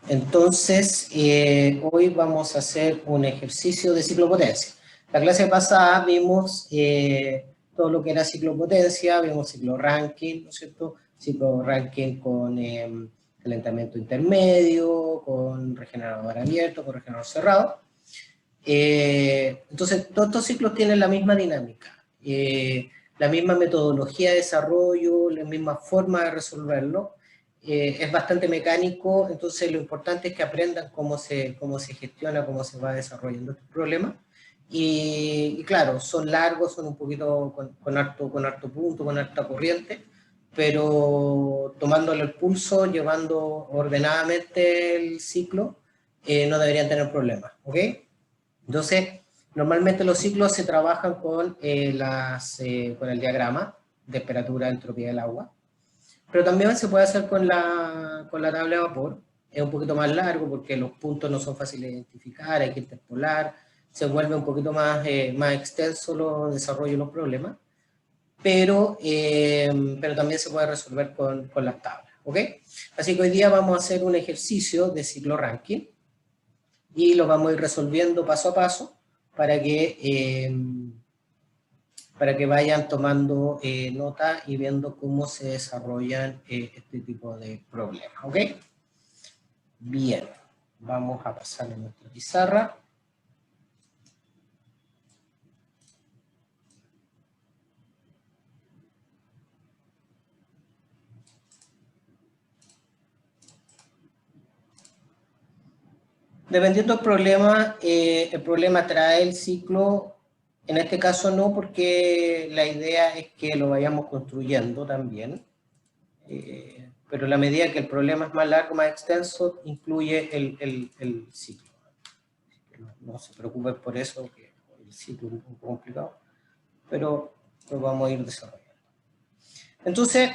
Entonces, hoy vamos a hacer un ejercicio de ciclopotencia. La clase pasada vimos todo lo que era ciclopotencia, vimos ciclo Rankine, ¿no es cierto? Ciclo Rankine con calentamiento intermedio, con regenerador abierto, con regenerador cerrado. Entonces, todos estos ciclos tienen la misma dinámica, la misma metodología de desarrollo, la misma forma de resolverlo. Es bastante mecánico, entonces lo importante es que aprendan cómo se gestiona, cómo se va desarrollando este problema. Y claro, son largos, son un poquito con harto punto, con harta corriente, pero tomándole el pulso, llevando ordenadamente el ciclo, no deberían tener problemas, ¿ok? Entonces, normalmente los ciclos se trabajan con el diagrama de temperatura, entropía del agua, pero también se puede hacer con la tabla de vapor. Es un poquito más largo porque los puntos no son fáciles de identificar, hay que interpolar, se vuelve un poquito más extenso el desarrollo de los problemas, pero también se puede resolver con las tablas, ¿ok? Así que hoy día vamos a hacer un ejercicio de ciclo Rankine y lo vamos a ir resolviendo paso a paso para que vayan tomando nota y viendo cómo se desarrollan este tipo de problemas, ¿ok? Bien, vamos a pasar a nuestra pizarra. Dependiendo del problema, el problema trae el ciclo. En este caso no, porque la idea es que lo vayamos construyendo también. Pero a la medida que el problema es más largo, más extenso, incluye el ciclo. No se preocupen por eso, que el ciclo es un poco complicado, pero lo vamos a ir desarrollando. Entonces,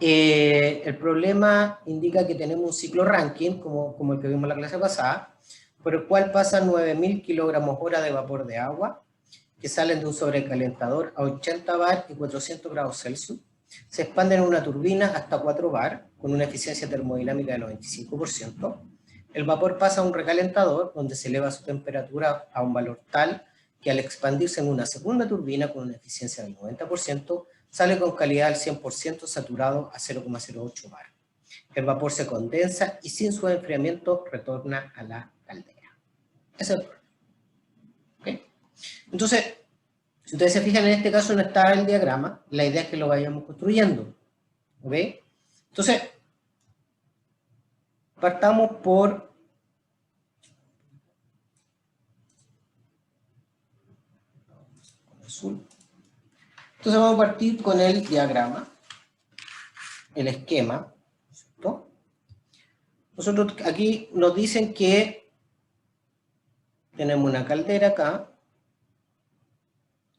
el problema indica que tenemos un ciclo Rankine, como el que vimos en la clase pasada, por el cual pasan 9.000 kilogramos hora de vapor de agua, que salen de un sobrecalentador a 80 bar y 400 grados Celsius, se expanden en una turbina hasta 4 bar, con una eficiencia termodinámica de 95%. El vapor pasa a un recalentador, donde se eleva su temperatura a un valor tal que al expandirse en una segunda turbina con una eficiencia del 90%, sale con calidad al 100% saturado a 0,08 bar. El vapor se condensa y sin su enfriamiento retorna a la caldera. Ese es el problema. ¿Okay? Entonces, si ustedes se fijan, en este caso no está el diagrama, la idea es que lo vayamos construyendo. ¿Ok? Entonces, partamos por azul. Entonces vamos a partir con el diagrama, el esquema, ¿cierto? Nosotros aquí nos dicen que tenemos una caldera acá,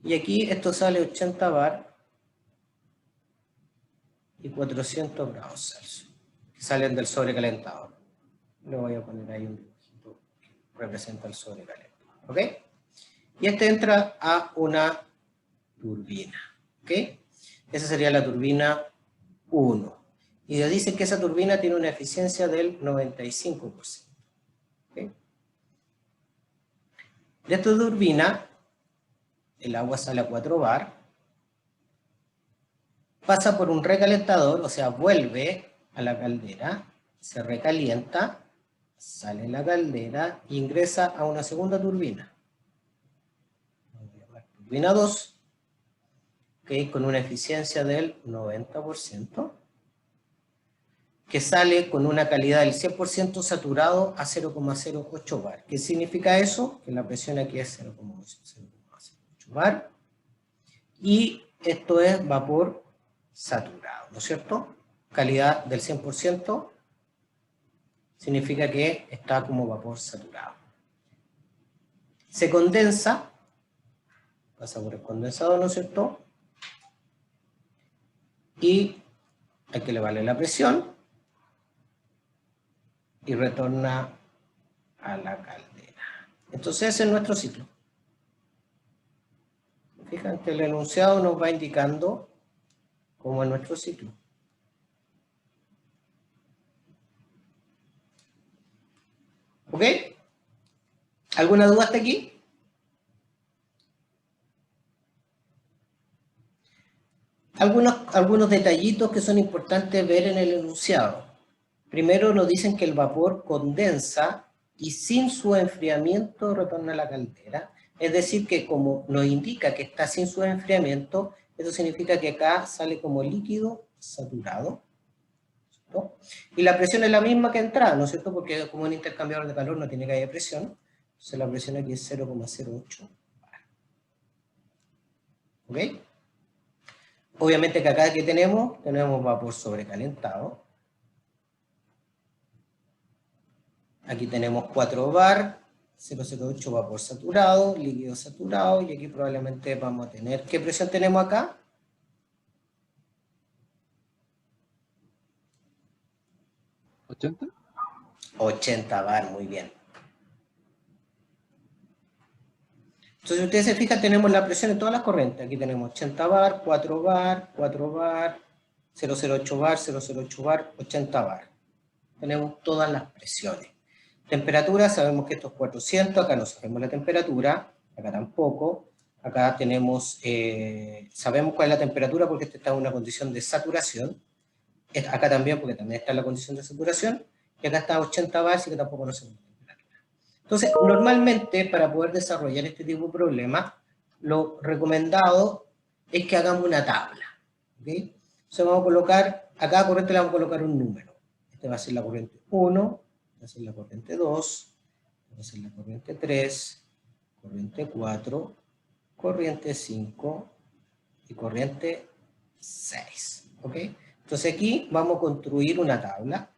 y aquí esto sale 80 bar y 400 grados Celsius, que salen del sobrecalentador. Le voy a poner ahí un dibujito que representa el sobrecalentador, ¿ok? Y este entra a una turbina, ¿ok? Esa sería la turbina 1. Y nos dicen que esa turbina tiene una eficiencia del 95%. ¿Okay? De esta turbina, el agua sale a 4 bar, pasa por un recalentador, o sea, vuelve a la caldera, se recalienta, sale la caldera e ingresa a una segunda turbina. Turbina 2, ¿okay? Con una eficiencia del 90%, que sale con una calidad del 100% saturado a 0,08 bar. ¿Qué significa eso? Que la presión aquí es 0,08 bar. Y esto es vapor saturado, ¿no es cierto? Calidad del 100% significa que está como vapor saturado. Se condensa, pasa por el condensador, ¿no es cierto? Y hay que elevarle la presión y retorna a la caldera. Entonces ese es nuestro ciclo. Fíjate, el enunciado nos va indicando cómo es nuestro ciclo. ¿Ok? ¿Alguna duda hasta aquí? Algunos detallitos que son importantes ver en el enunciado. Primero nos dicen que el vapor condensa y sin su enfriamiento retorna a la caldera. Es decir, que como nos indica que está sin su enfriamiento, eso significa que acá sale como líquido saturado, ¿no? Y la presión es la misma que entrada, ¿no es cierto? Porque como un intercambiador de calor no tiene que haya presión, entonces la presión aquí es 0,08 bar. ¿Ok? Obviamente que acá que tenemos vapor sobrecalentado. Aquí tenemos 4 bar, 0,08 vapor saturado, líquido saturado, y aquí probablemente vamos a tener... ¿Qué presión tenemos acá? 80. 80 bar, muy bien. Entonces, si ustedes se fijan, tenemos la presión en todas las corrientes. Aquí tenemos 80 bar, 4 bar, 4 bar, 0,08 bar, 0,08 bar, 80 bar. Tenemos todas las presiones. Temperatura, sabemos que esto es 400, acá no sabemos la temperatura, acá tampoco. Acá tenemos, sabemos cuál es la temperatura porque esta está en una condición de saturación. Acá también, porque también está en la condición de saturación. Y acá está a 80 bar, así que tampoco no sabemos la temperatura. Entonces, normalmente, para poder desarrollar este tipo de problemas, lo recomendado es que hagamos una tabla. ¿Okay? Entonces vamos a colocar, a cada corriente le vamos a colocar un número. Este va a ser la corriente 1, va a ser la corriente 2, va a ser la corriente 3, corriente 4, corriente 5 y corriente 6. ¿Ok? Entonces aquí vamos a construir una tabla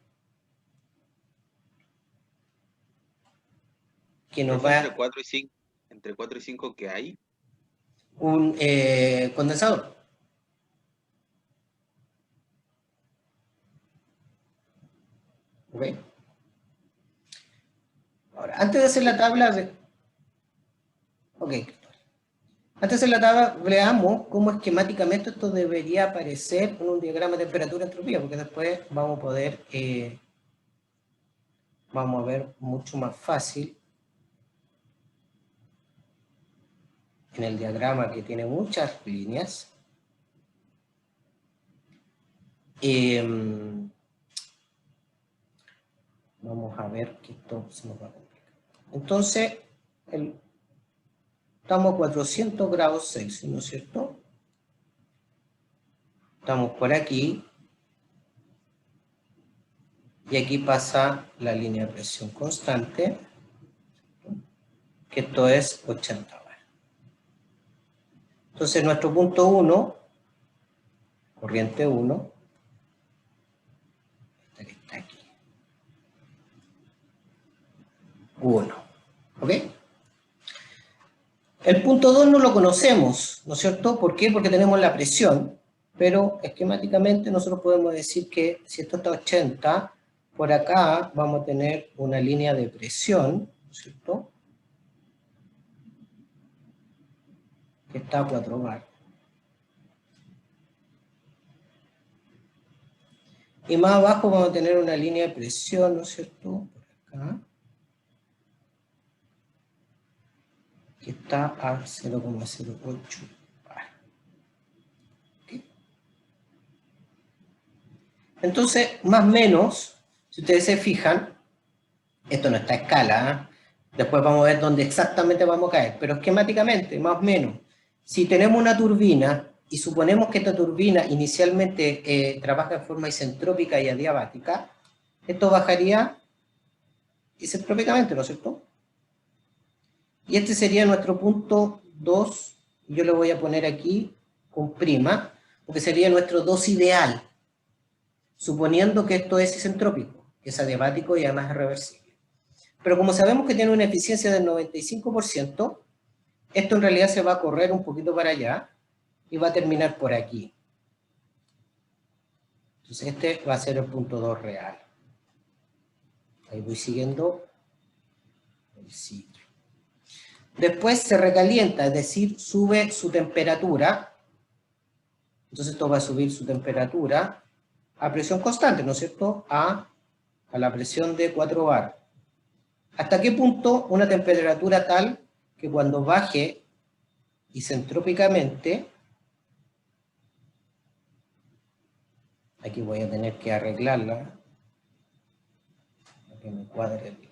que nos va entre 4 y 5, entre 4 y 5 que hay. Un condensador. ¿Ok? Ahora, antes de hacer la tabla, ok, antes de hacer la tabla, veamos cómo esquemáticamente esto debería aparecer en un diagrama de temperatura-entropía, porque después vamos a poder, vamos a ver mucho más fácil en el diagrama que tiene muchas líneas. Vamos a ver que esto se nos va a complicar. Entonces, estamos a 400 grados Celsius, ¿no es cierto? Estamos por aquí. Y aquí pasa la línea de presión constante, que esto es 80 bar. Entonces nuestro punto 1, corriente 1, esta que está aquí. 1. ¿Ok? El punto 2 no lo conocemos, ¿no es cierto? ¿Por qué? Porque tenemos la presión, pero esquemáticamente nosotros podemos decir que si esto está a 80, por acá vamos a tener una línea de presión, ¿no es cierto? Que está a 4 bar. Y más abajo vamos a tener una línea de presión, ¿no es cierto? Por acá. Que está a 0,08 bar. ¿Okay? Entonces, más o menos, si ustedes se fijan, esto no está a escala, ¿eh? Después vamos a ver dónde exactamente vamos a caer, pero esquemáticamente, más o menos, si tenemos una turbina y suponemos que esta turbina inicialmente trabaja en forma isentrópica y adiabática, esto bajaría isentrópicamente, ¿no es cierto? Y este sería nuestro punto 2, yo lo voy a poner aquí con prima, porque sería nuestro 2 ideal, suponiendo que esto es isentrópico, que es adiabático y además es reversible. Pero como sabemos que tiene una eficiencia del 95%, esto en realidad se va a correr un poquito para allá y va a terminar por aquí. Entonces este va a ser el punto 2 real. Ahí voy siguiendo el ciclo. Después se recalienta, es decir, sube su temperatura. Entonces esto va a subir su temperatura a presión constante, ¿no es cierto? A la presión de 4 bar. ¿Hasta qué punto una temperatura tal que cuando baje isentrópicamente, aquí voy a tener que arreglarla, para que me cuadre bien.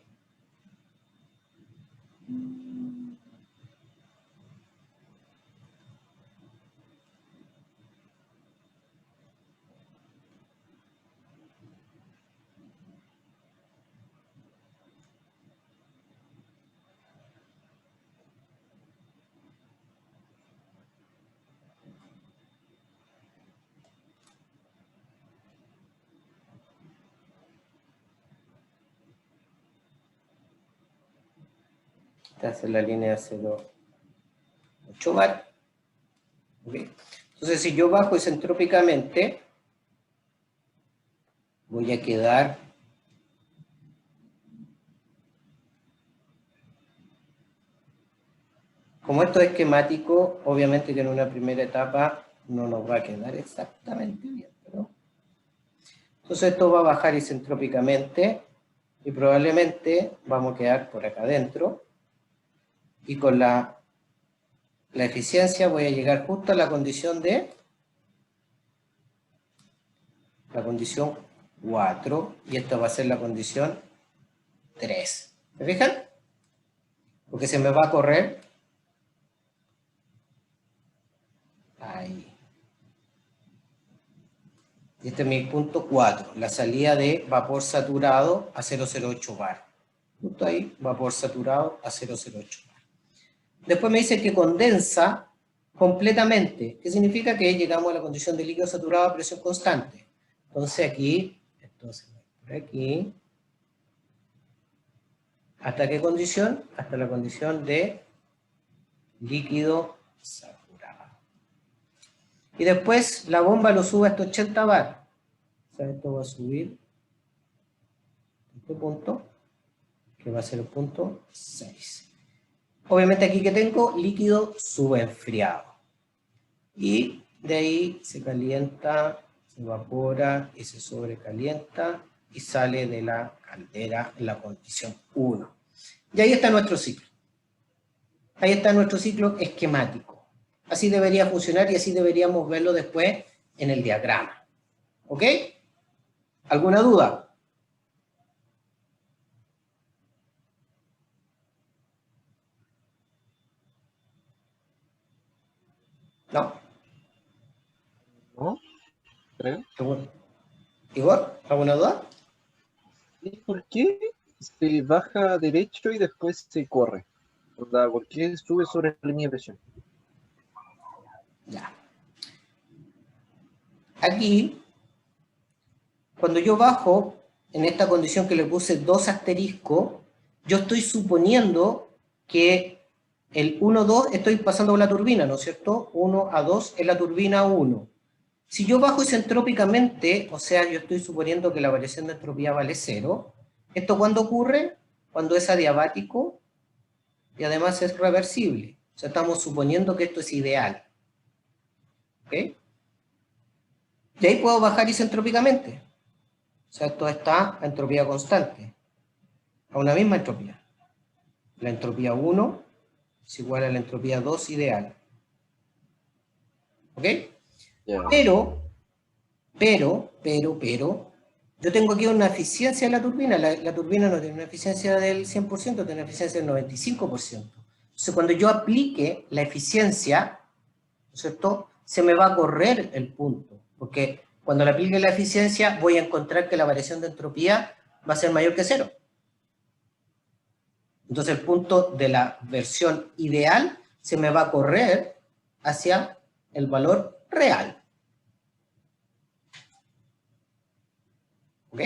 Esta es la línea 0,8 bar. ¿Okay? Entonces, si yo bajo isentrópicamente, voy a quedar como esto es esquemático, obviamente que en una primera etapa no nos va a quedar exactamente bien, ¿no? Entonces esto va a bajar isentrópicamente y probablemente vamos a quedar por acá adentro y con la eficiencia voy a llegar justo a la condición de la condición 4 y esta va a ser la condición 3. ¿Me fijan? Porque se me va a correr ahí. Y este es mi punto 4, la salida de vapor saturado a 0,08 bar. Justo ahí, vapor saturado a 0,08 bar. Después me dice que condensa completamente. ¿Qué significa? Que llegamos a la condición de líquido saturado a presión constante. Entonces aquí, por aquí. ¿Hasta qué condición? Hasta la condición de líquido saturado. Y después la bomba lo sube hasta 80 bar. O sea, esto va a subir a este punto, que va a ser el punto 6. Obviamente aquí que tengo líquido subenfriado. Y de ahí se calienta, se evapora y se sobrecalienta y sale de la caldera en la condición 1. Y ahí está nuestro ciclo. Ahí está nuestro ciclo esquemático. Así debería funcionar y así deberíamos verlo después en el diagrama. ¿Ok? ¿Alguna duda? ¿No? ¿No? Creo. ¿Igor? ¿Alguna duda? ¿Y por qué se baja derecho y después se corre? O sea, ¿por qué sube sobre la línea de presión? Ya. Aquí, cuando yo bajo, en esta condición que le puse 2 asteriscos, yo estoy suponiendo que el 1, 2, estoy pasando por la turbina, ¿no es cierto? 1 a 2 es la turbina 1. Si yo bajo isentrópicamente, o sea, yo estoy suponiendo que la variación de entropía vale 0, ¿esto cuándo ocurre? Cuando es adiabático y además es reversible. O sea, estamos suponiendo que esto es ideal. ¿Ok? Y ahí puedo bajar isentrópicamente. O sea, esto está a entropía constante, a una misma entropía. La entropía 1 es igual a la entropía 2 ideal. ¿Ok? Yeah. Pero, yo tengo aquí una eficiencia de la turbina. La turbina no tiene una eficiencia del 100%, tiene una eficiencia del 95%. Entonces, cuando yo aplique la eficiencia, ¿no es cierto?, se me va a correr el punto. Porque cuando le aplique la eficiencia, voy a encontrar que la variación de entropía va a ser mayor que 0. Entonces, el punto de la versión ideal se me va a correr hacia el valor real. ¿Ok?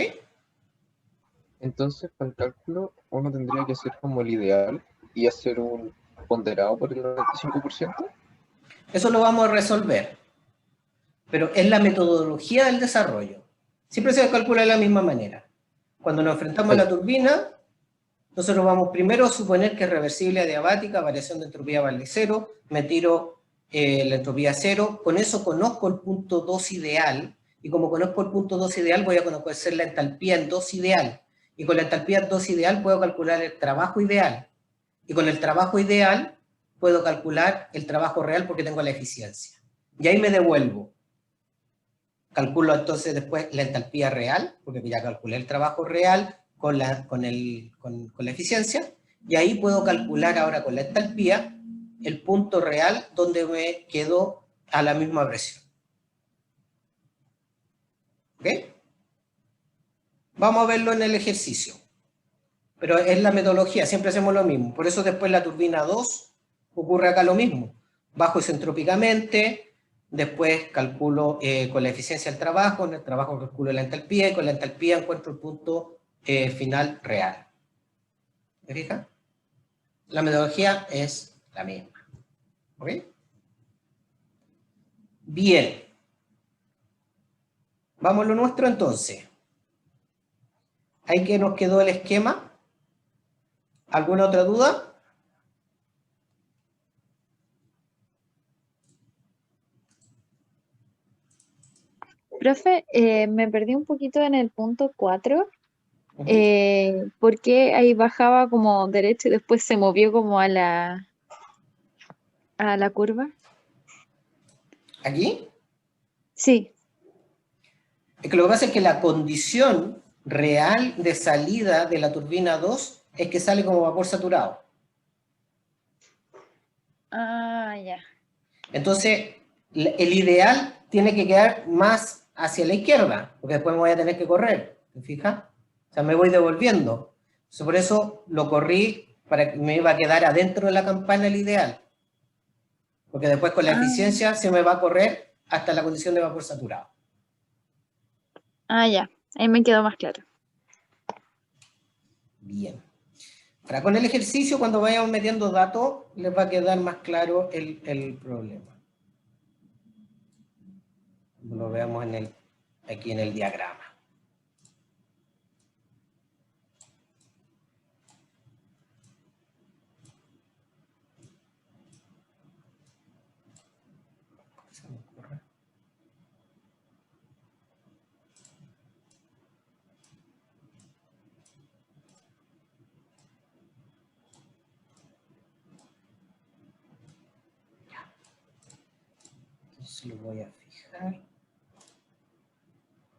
Entonces, para el cálculo, uno tendría que hacer como el ideal y hacer un ponderado por el 95%. Eso lo vamos a resolver. Pero es la metodología del desarrollo. Siempre se calcula de la misma manera. Cuando nos enfrentamos a la turbina, nosotros vamos primero a suponer que es reversible adiabática, variación de entropía vale 0, me tiro la entropía 0, con eso conozco el punto 2 ideal, y como conozco el punto 2 ideal, voy a conocer la entalpía en 2 ideal. Y con la entalpía 2 ideal puedo calcular el trabajo ideal. Y con el trabajo ideal puedo calcular el trabajo real porque tengo la eficiencia. Y ahí me devuelvo. Calculo entonces después la entalpía real, porque ya calculé el trabajo real con la eficiencia, y ahí puedo calcular ahora con la entalpía el punto real donde me quedo a la misma presión. ¿Ok? Vamos a verlo en el ejercicio. Pero es la metodología, siempre hacemos lo mismo. Por eso después la turbina 2 ocurre acá lo mismo. Bajo isentrópicamente, después calculo con la eficiencia del trabajo, en el trabajo calculo la entalpía, y con la entalpía encuentro el punto final real. ¿Me fijas? La metodología es la misma. ¿Ok? Bien. Vamos a lo nuestro entonces. Ahí que nos quedó el esquema. ¿Alguna otra duda? Profe, me perdí un poquito en el punto 4. ¿Por qué ahí bajaba como derecho y después se movió como a la curva? ¿Aquí? Sí. Es que lo que pasa es que la condición real de salida de la turbina 2 es que sale como vapor saturado. Ah, ya. Entonces, el ideal tiene que quedar más hacia la izquierda, porque después me voy a tener que correr, ¿te fijas? O sea, me voy devolviendo. Entonces, por eso lo corrí para que me iba a quedar adentro de la campana el ideal. Porque después con la eficiencia se me va a correr hasta la condición de vapor saturado. Ah, ya. Ahí me quedó más claro. Bien. Ahora, con el ejercicio, cuando vayamos metiendo datos, les va a quedar más claro el problema. Lo veamos aquí en el diagrama. Entonces lo voy a fijar.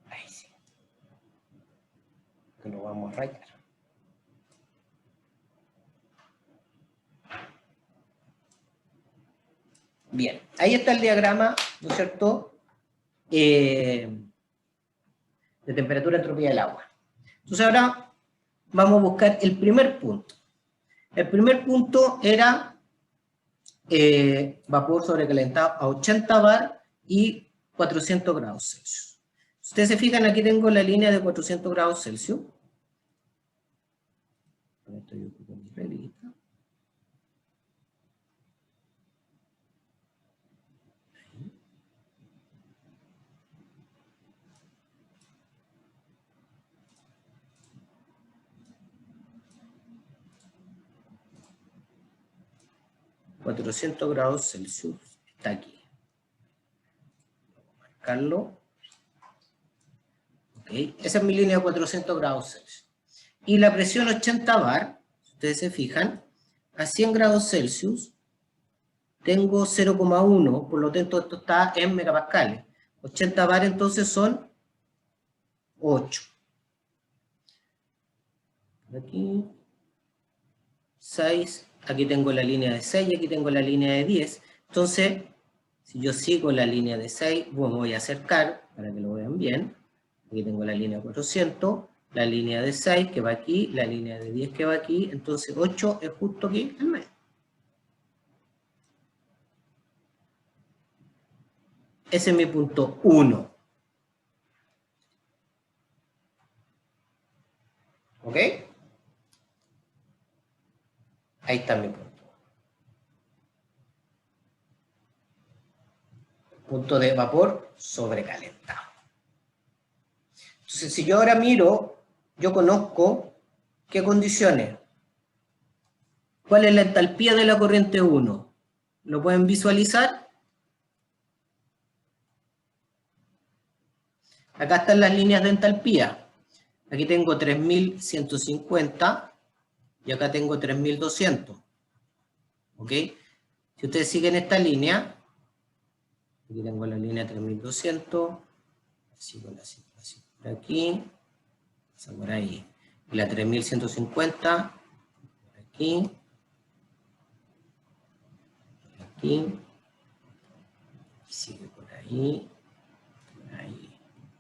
Ahí sí. Que lo vamos a rayar. Bien, ahí está el diagrama, ¿no es cierto? De temperatura entropía del agua. Entonces ahora vamos a buscar el primer punto. El primer punto era vapor sobrecalentado a 80 bar y 400 grados Celsius. Si ustedes se fijan, aquí tengo la línea de 400 grados Celsius. Estoy ocupando mi reglita. $400 está aquí. Voy a marcarlo. Okay. Esa es mi línea de 400 grados Celsius. Y la presión 80 bar, si ustedes se fijan, a 100 grados Celsius tengo 0,1, por lo tanto esto está en megapascales. 80 bar entonces son 8. Aquí 6, aquí tengo la línea de 6 y aquí tengo la línea de 10. Entonces, si yo sigo la línea de 6, bueno, voy a acercar para que lo vean bien. Aquí tengo la línea 400, la línea de 6 que va aquí, la línea de 10 que va aquí, entonces 8 es justo aquí en medio. Ese es mi punto 1. ¿Ok? Ahí está mi punto. Punto de vapor sobrecalentado. Entonces, si yo ahora miro, yo conozco qué condiciones. ¿Cuál es la entalpía de la corriente 1? ¿Lo pueden visualizar? Acá están las líneas de entalpía. Aquí tengo 3150 y acá tengo 3200. ¿Ok? Si ustedes siguen esta línea, aquí tengo la línea 3200, sigo así por aquí, pasa por ahí. Y la 3150, por aquí, y sigue por ahí,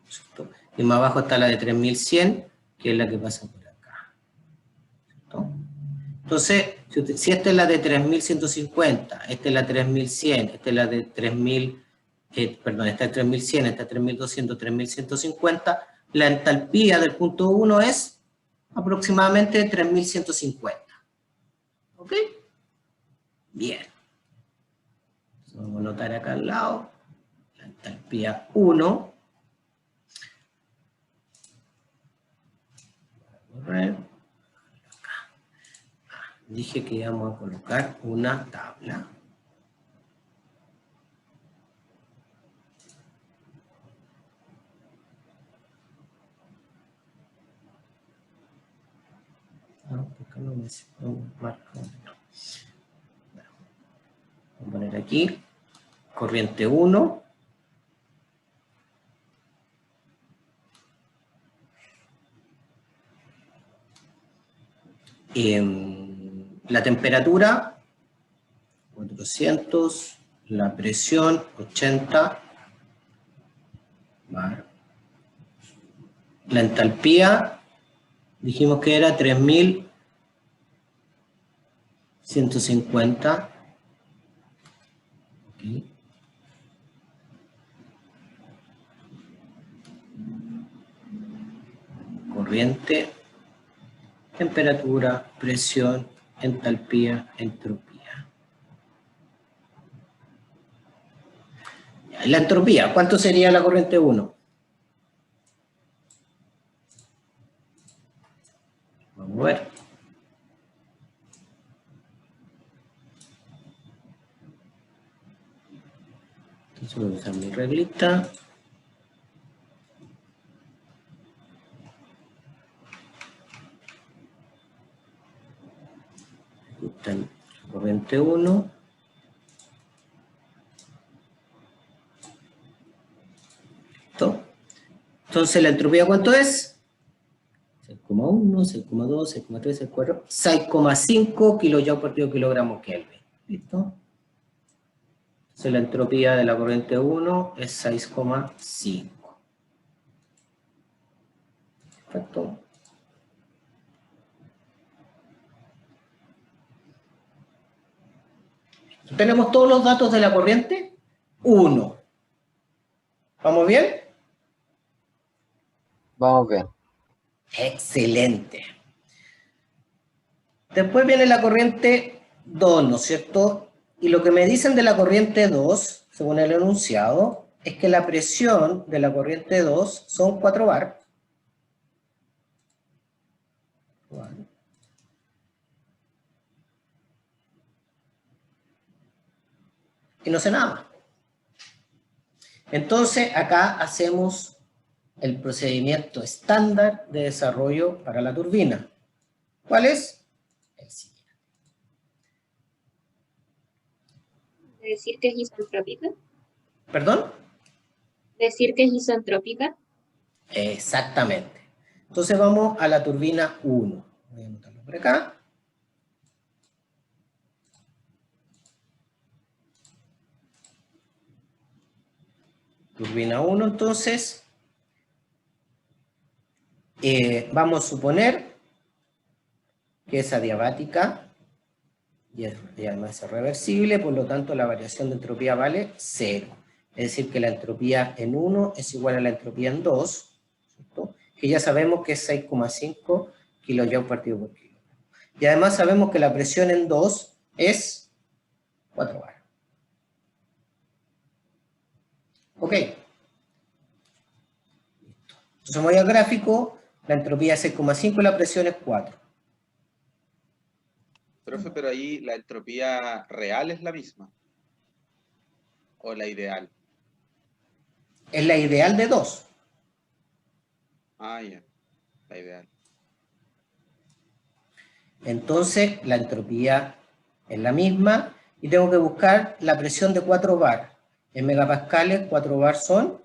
¿cierto? Y más abajo está la de 3100, que es la que pasa por acá, ¿cierto? Entonces, si esta es la de 3150, esta es la 3100, esta es la de 3000, perdón, esta es 3100, esta es 3200, 3150, la entalpía del punto 1 es aproximadamente 3150. ¿Ok? Bien. Vamos a anotar acá al lado, la entalpía 1. Dije que íbamos a colocar una tabla. ¿Por qué no me marca? Vamos a poner aquí, corriente 1. La temperatura, 400, la presión, 80 bar. La entalpía, dijimos que era 3150. Okay. Corriente, temperatura, presión, entalpía, entropía. La entropía, ¿cuánto sería la corriente 1? Vamos a ver. Entonces voy a usar mi reglita. Aquí está la corriente 1. Listo. Entonces, ¿la entropía cuánto es? 6,1, 6,2, 6,3, 6,4, 6,5 kilojoule por kilogramo Kelvin. ¿Listo? Entonces, la entropía de la corriente 1 es 6,5. Perfecto. Tenemos todos los datos de la corriente 1. ¿Vamos bien? Vamos bien. Excelente. Después viene la corriente 2, ¿no es cierto? Y lo que me dicen de la corriente 2, según el enunciado, es que la presión de la corriente 2 son 4 bar. Y no sé nada más. Entonces, acá hacemos el procedimiento estándar de desarrollo para la turbina. ¿Cuál es? El siguiente. ¿Decir que es isentrópica? ¿Perdón? ¿Decir que es isentrópica? Exactamente. Entonces vamos a la turbina 1. Voy a anotarlo por acá. Turbina 1, entonces, vamos a suponer que es adiabática y además es reversible, por lo tanto la variación de entropía vale 0. Es decir, que la entropía en 1 es igual a la entropía en 2, ¿cierto? Que ya sabemos que es 6,5 kJ partido por kilo. Y además sabemos que la presión en 2 es 4 bar. Ok. Entonces voy al gráfico, la entropía es 6,5 y la presión es 4. Profe, pero ahí la entropía real es la misma. ¿O la ideal? Es la ideal de 2. Ah, ya. La ideal. Entonces, la entropía es la misma y tengo que buscar la presión de 4 bar. En megapascales, 4 bar son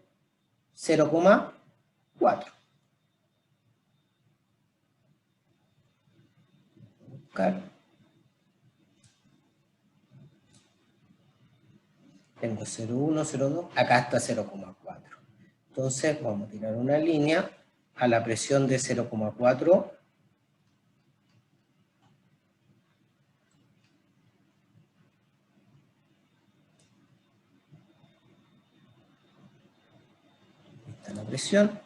0,4. Buscar. Tengo 0,1, 0,2, acá está 0,4. Entonces, vamos a tirar una línea a la presión de 0,4. Esta es la presión.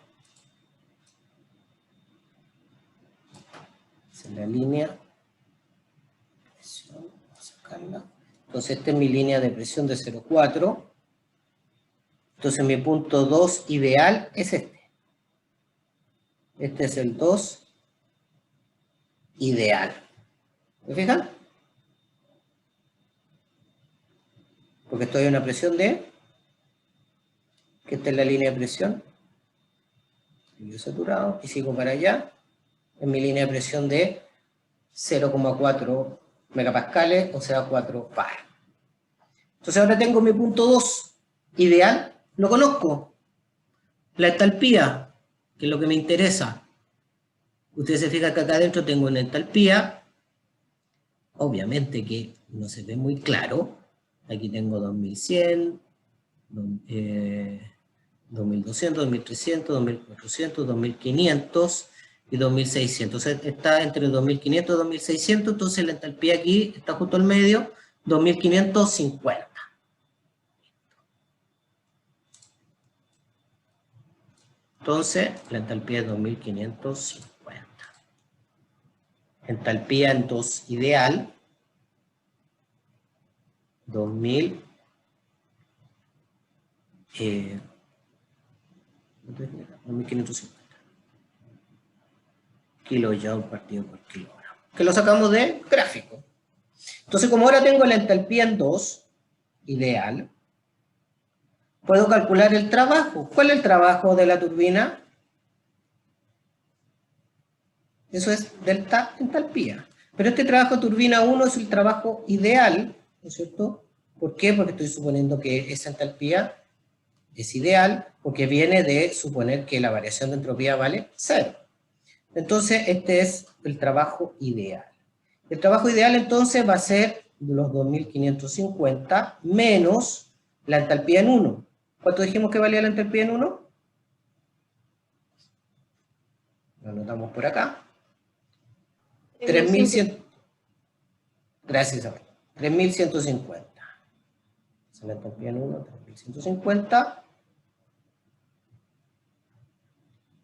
Esa es la línea. Presión, vamos a sacarla. Entonces, esta es mi línea de presión de 0,4. Entonces, mi punto 2 ideal es este. Este es el 2 ideal. ¿Me fijan? Porque estoy en una presión de... que esta es la línea de presión. Yo saturado y sigo para allá. En mi línea de presión de 0,4 megapascales, o sea, 4 bar. Entonces ahora tengo mi punto 2 ideal. Lo conozco. La entalpía, que es lo que me interesa. Ustedes se fijan que acá adentro tengo una entalpía. Obviamente que no se ve muy claro. Aquí tengo 2100, 2200, 2300, 2400, 2500 y 2600. O sea, está entre 2500 y 2600, entonces la entalpía aquí está justo al medio, 2550. Entonces, la entalpía es 2550. Entalpía en 2 ideal, 2550. Kilojoule partido por kilogramo. Que lo sacamos del gráfico. Entonces, como ahora tengo la entalpía en 2, ideal, puedo calcular el trabajo. ¿Cuál es el trabajo de la turbina? Eso es delta entalpía. Pero este trabajo de turbina 1 es el trabajo ideal, ¿no es cierto? ¿Por qué? Porque estoy suponiendo que esa entalpía es ideal, porque viene de suponer que la variación de entropía vale 0. Entonces, este es el trabajo ideal. El trabajo ideal, entonces, va a ser los 2550 menos la entalpía en 1. ¿Cuánto dijimos que valía la entalpía en 1? Lo anotamos por acá. 3100. Gracias, Isabel. 3150. Se la entalpía en 1, 3150.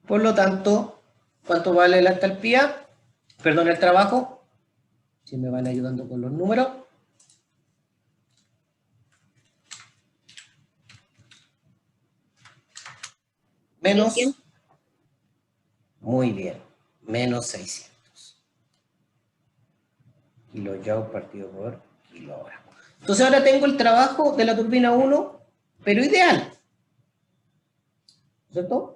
Por lo tanto, ¿cuánto vale la entalpía? Perdón, el trabajo. Si me van ayudando con los números. Menos. 600. Muy bien. Menos 600. Kilojoule partido por kilogramo. Entonces ahora tengo el trabajo de la turbina 1, pero ideal. ¿Cierto?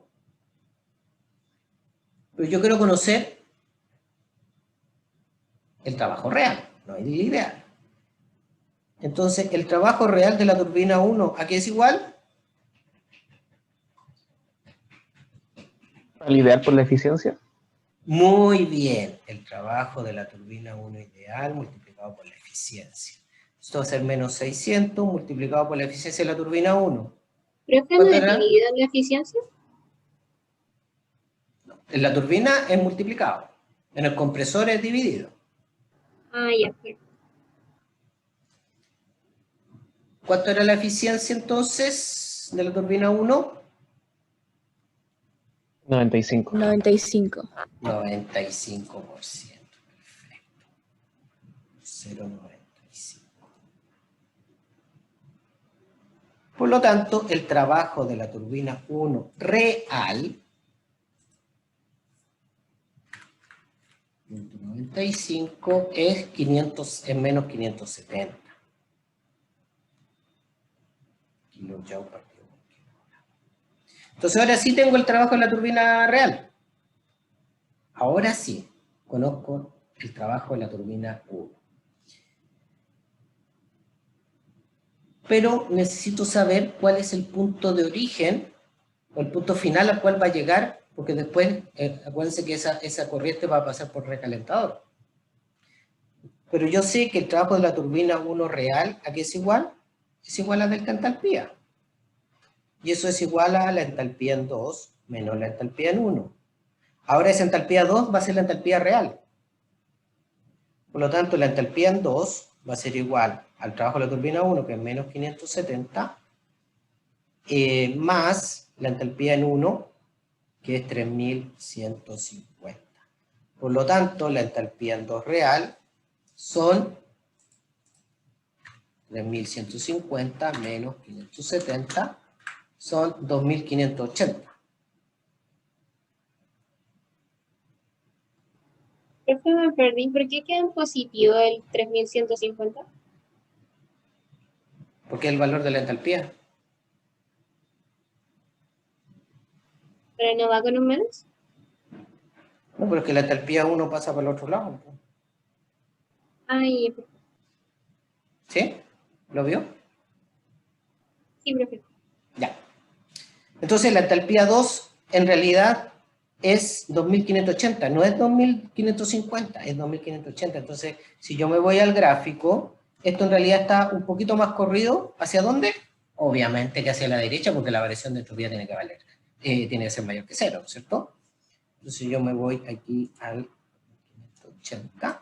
Pero yo quiero conocer el trabajo real, no el ideal. Entonces, el trabajo real de la turbina 1, ¿a qué es igual? ¿Al ideal por la eficiencia? Muy bien, el trabajo de la turbina 1 ideal multiplicado por la eficiencia. Esto va a ser menos 600 multiplicado por la eficiencia de la turbina 1. ¿Pero es ¿Cuánto era? dividida en la eficiencia? En la turbina es multiplicado, en el compresor es dividido. Ah, ya. ¿Cuánto era la eficiencia entonces de la turbina 1? 95. 95. 95%. Perfecto. 0,95. Por lo tanto, el trabajo de la turbina 1 real, 95 es 500, es menos 570. Kilojoule partido por kilogramo. Entonces ahora sí tengo el trabajo de la turbina real. ahora sí, conozco el trabajo de la turbina 1. Pero necesito saber cuál es el punto de origen, o el punto final al cual va a llegar, porque después, acuérdense que esa corriente va a pasar por recalentador. Pero yo sé que el trabajo de la turbina 1 real, ¿a qué es igual? Es igual a delta entalpía. Y eso es igual a la entalpía en 2 menos la entalpía en 1. Ahora esa entalpía 2 va a ser la entalpía real. Por lo tanto, la entalpía en 2 va a ser igual al trabajo de la turbina 1, que es menos 570, más la entalpía en 1, que es 3150. Por lo tanto, la entalpía en 2 real son 3150 menos 570, son 2580. Profe, me perdí. ¿Por qué queda en positivo el 3150? Porque es el valor de la entalpía. ¿Pero no va con un menos? No, pero es que la entalpía 1 pasa para el otro lado. Ay, ¿Sí? ¿Lo vio? sí, profe. Ya. Entonces la entalpía 2 en realidad es 2580, no es 2550, es 2580. Entonces, si yo me voy al gráfico, esto en realidad está un poquito más corrido. ¿Hacia dónde? Obviamente que hacia la derecha, porque la variación de entropía tiene que valer, tiene que ser mayor que 0, ¿cierto? Entonces yo me voy aquí al 580.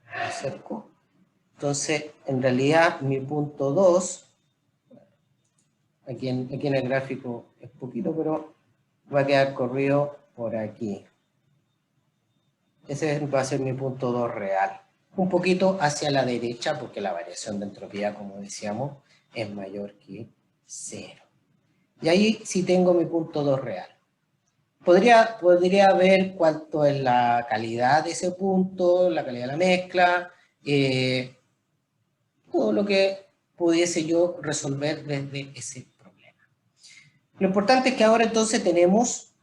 Me acerco. Entonces, en realidad, mi punto 2, aquí en el gráfico es poquito, pero va a quedar corrido por aquí. Ese va a ser mi punto 2 real. Un poquito hacia la derecha, porque la variación de entropía, como decíamos, es mayor que 0. Y ahí sí tengo mi punto 2 real. Podría ver cuánto es la calidad de ese punto, la calidad de la mezcla, todo lo que pudiese yo resolver desde ese problema. Lo importante es que ahora entonces tenemos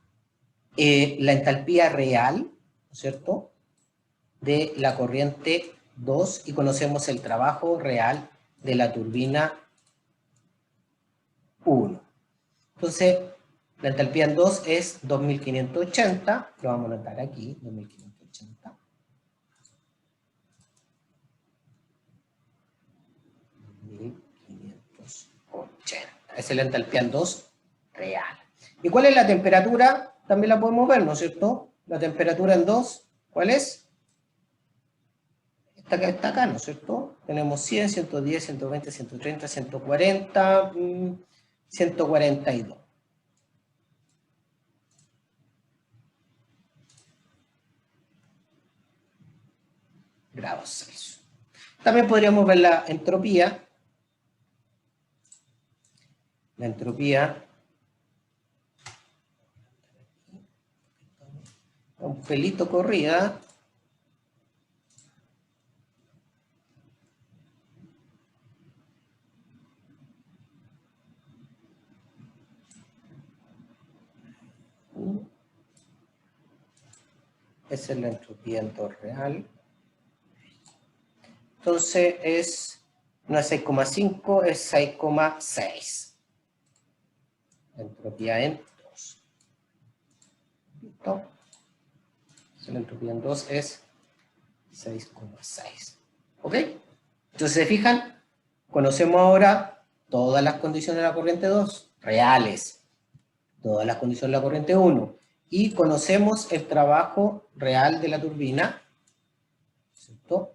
la entalpía real, ¿no es cierto?, de la corriente 2 y conocemos el trabajo real de la turbina 1. Entonces, la entalpía en 2 es 2580, lo vamos a anotar aquí, 2580. 2580. Esa es la entalpía en 2 real. ¿Y cuál es la temperatura? También la podemos ver, ¿no es cierto? La temperatura en 2, ¿cuál es? Esta que está acá, ¿no es cierto? Tenemos 100, 110, 120, 130, 140, 142. Grados Celsius. También podríamos ver la entropía. La entropía, un pelito corrida. Esa es la entropía en 2 real. Entonces no es 6,5, es 6,6. Entropía en 2. ¿Listo? La entropía en 2 es 6,6. ¿Ok? Entonces, ¿se fijan? Conocemos ahora todas las condiciones de la corriente 2, reales. Todas las condiciones de la corriente 1. Y conocemos el trabajo real de la turbina, ¿cierto?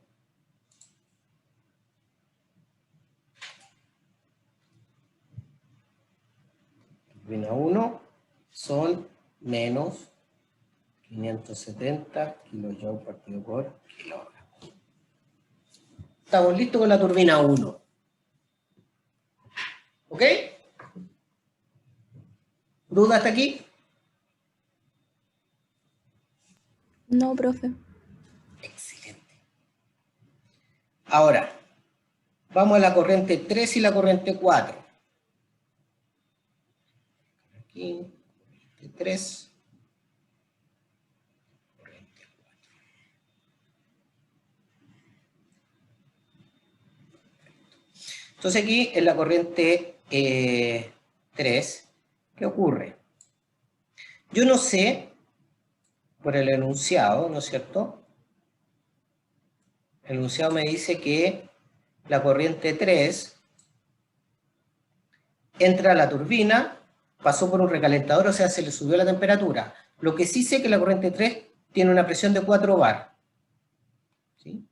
Turbina 1 son menos 570 kJ partido por kilogramo. Estamos listos con la turbina 1. ¿Ok? ¿Duda hasta aquí? No, profe. Excelente. Ahora, vamos a la corriente 3 y la corriente 4. Aquí. 3. Corriente 4. Entonces aquí en la corriente 3, ¿qué ocurre? Yo no sé, por el enunciado, ¿no es cierto? El enunciado me dice que la corriente 3 entra a la turbina, pasó por un recalentador, o sea, se le subió la temperatura. Lo que sí sé es que la corriente 3 tiene una presión de 4 bar. ¿Sí?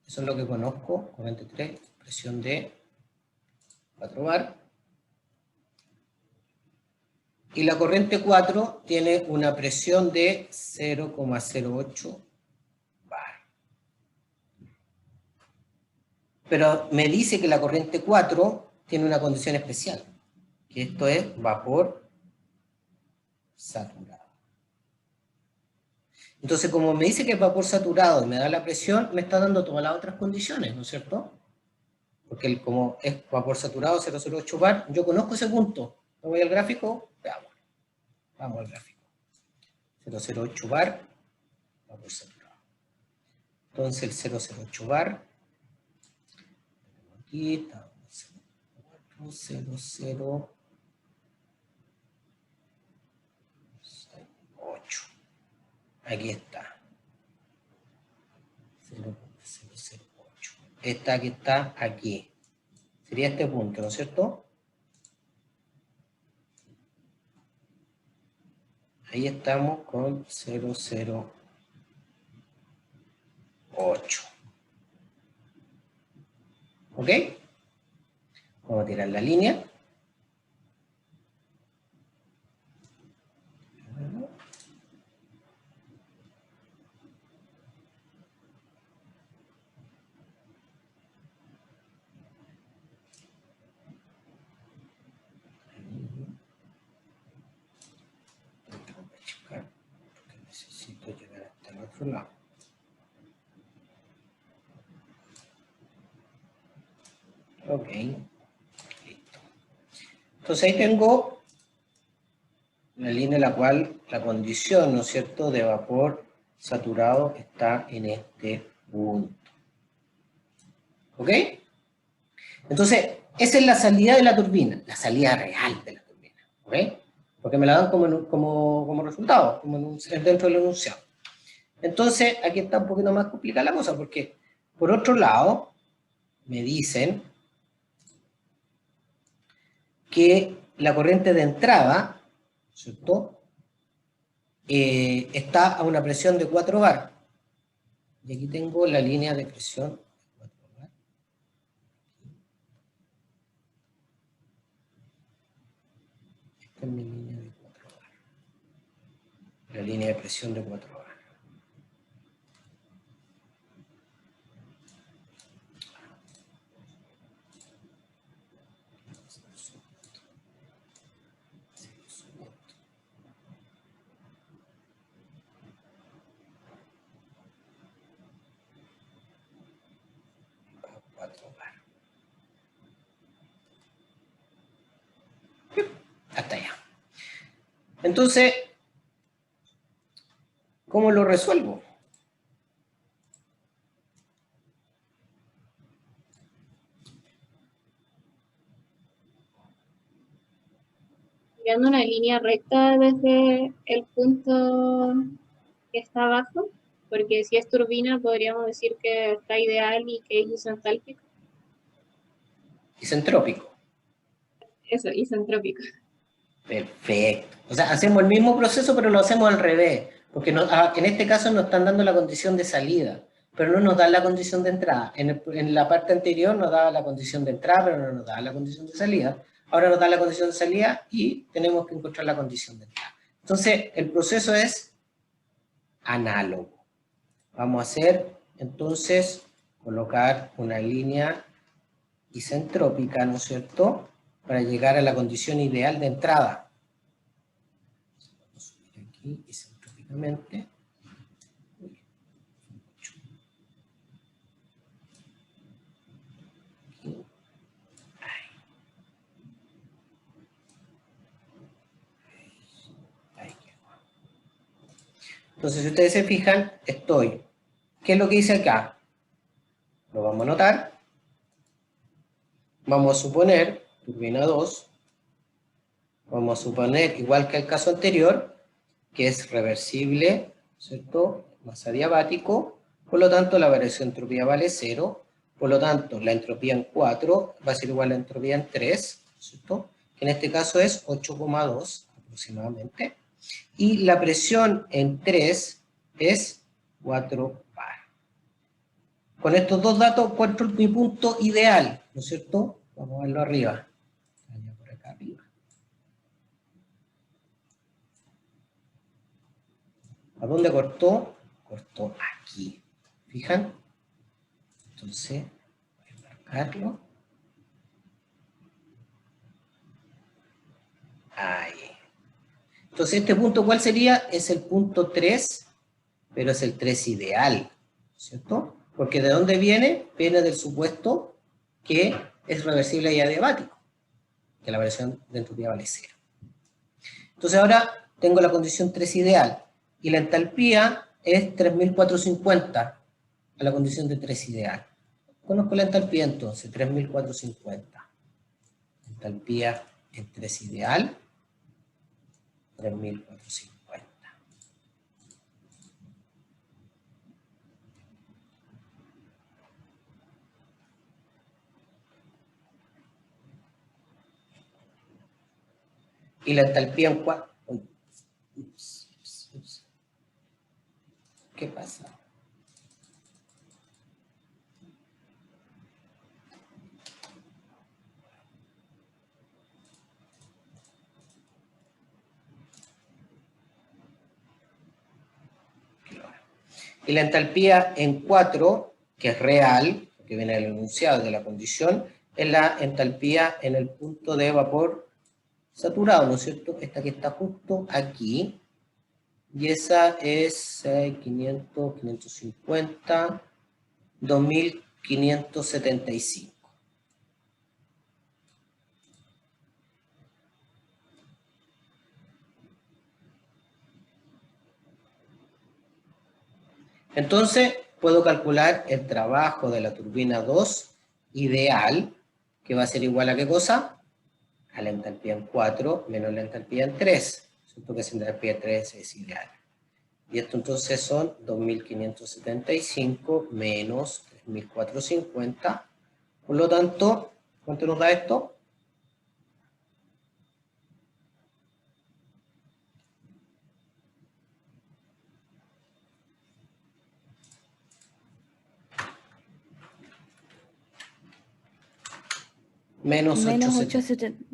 Eso es lo que conozco, corriente 3, presión de 4 bar. Y la corriente 4 tiene una presión de 0,08 bar. Pero me dice que la corriente 4 tiene una condición especial, que esto es vapor saturado. Entonces, como me dice que es vapor saturado y me da la presión, me está dando todas las otras condiciones, ¿no es cierto? Porque como es vapor saturado, 0,08 bar, yo conozco ese punto. Me voy al gráfico, veamos. Vamos al gráfico. 0,08 bar, vapor saturado. Entonces, el 0,08 bar, aquí está, 0,008. Aquí está. 0,008. Esta que está aquí. Sería este punto, ¿no es cierto? Ahí estamos con 0,08. ¿Ok? Vamos a tirar la línea. Necesito llegar hasta el otro lado. Ok, listo. Entonces ahí tengo la línea en la cual la condición, ¿no es cierto?, de vapor saturado está en este punto. ¿Ok? Entonces, esa es la salida de la turbina, la salida real de la turbina. ¿Ok? Porque me la dan como resultado, dentro del enunciado. Entonces, aquí está un poquito más complicada la cosa, porque por otro lado, me dicen que la corriente de entrada, ¿cierto?, está a una presión de 4 bar. Y aquí tengo la línea de presión de 4 bar. Esta es mi línea de 4 bar. La línea de presión de 4 bar. Hasta allá. Entonces, ¿cómo lo resuelvo? Tirando una línea recta desde el punto que está abajo, porque si es turbina podríamos decir que está ideal y que es isentálpico. Isentrópico. Eso, isentrópico. Perfecto. O sea, hacemos el mismo proceso, pero lo hacemos al revés. Porque en este caso nos están dando la condición de salida, pero no nos dan la condición de entrada. En la parte anterior nos daba la condición de entrada, pero no nos daba la condición de salida. Ahora nos da la condición de salida y tenemos que encontrar la condición de entrada. Entonces, el proceso es análogo. Vamos a hacer, entonces, colocar una línea isentrópica, ¿no es cierto?, para llegar a la condición ideal de entrada. Vamos a subir aquí isentrópicamente. Aquí. Entonces, si ustedes se fijan, ¿qué es lo que dice acá? Lo vamos a anotar. Vamos a suponer, turbina 2, vamos a suponer, igual que el caso anterior, que es reversible, ¿cierto? Más adiabático, por lo tanto la variación de entropía vale 0, por lo tanto la entropía en 4 va a ser igual a la entropía en 3, ¿cierto? Que en este caso es 8,2 aproximadamente, y la presión en 3 es 4 bar. Con estos dos datos encuentro mi punto ideal, ¿no es cierto? Vamos a verlo arriba. Por acá arriba. ¿A dónde cortó? Cortó aquí. ¿Fijan? Entonces, voy a marcarlo. Ahí. Entonces, este punto, ¿cuál sería? Es el punto 3, pero es el 3 ideal, ¿cierto? Porque ¿de dónde viene? Viene del supuesto que es reversible y adiabático, que la variación de entropía vale 0. Entonces ahora tengo la condición 3 ideal, y la entalpía es 3450 a la condición de 3 ideal. Conozco la entalpía entonces, 3450. Entalpía en 3 ideal, 3450. Y la entalpía en 4. ¿Qué pasa? Y la entalpía en 4, que es real, que viene del enunciado de la condición, es la entalpía en el punto de vapor saturado, ¿no es cierto? Esta que está justo aquí, y esa es 500, 550, 2575. Entonces, puedo calcular el trabajo de la turbina 2 ideal, que va a ser igual a ¿qué cosa? A la entalpía en 4 menos la entalpía en 3. ¿Cierto? Que esa entalpía en 3 es ideal. Y esto entonces son 2575 menos 3450. Por lo tanto, ¿cuánto nos da esto? Menos Menos 870. 870.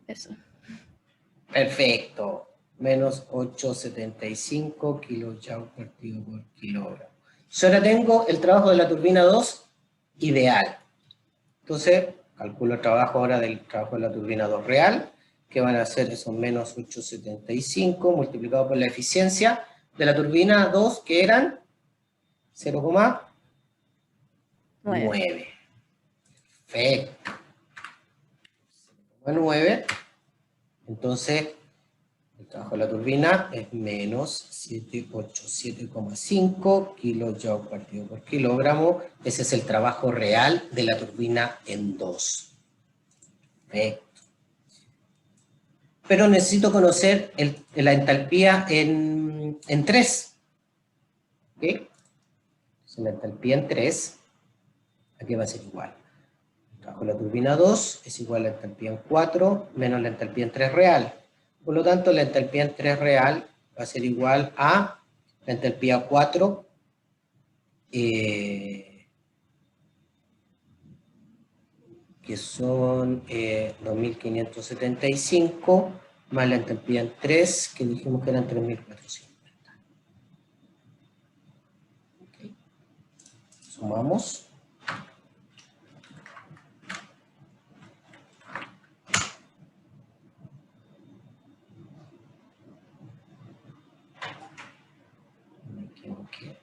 Eso. Perfecto. Menos 875 kilojoule partido por kilogramo. Yo ahora tengo el trabajo de la turbina 2 ideal. Entonces, calculo el trabajo ahora del trabajo de la turbina 2 real, que van a ser esos menos 875 multiplicado por la eficiencia de la turbina 2, que eran 0,9. Perfecto. 0,9. Entonces, el trabajo de la turbina es menos 787,5 kilojoule partido por kilogramo. Ese es el trabajo real de la turbina en 2. Perfecto. Pero necesito conocer la entalpía en 3. ¿Okay? Entonces, la entalpía en 3, aquí va a ser igual. El trabajo de la turbina 2 es igual a la entalpía en 4 menos la entalpía en 3 real. Por lo tanto, la entalpía en 3 real va a ser igual a la entalpía 4 que son 2575 más la entalpía en 3, que dijimos que eran 3450. Okay. Sumamos. Me equivoqué.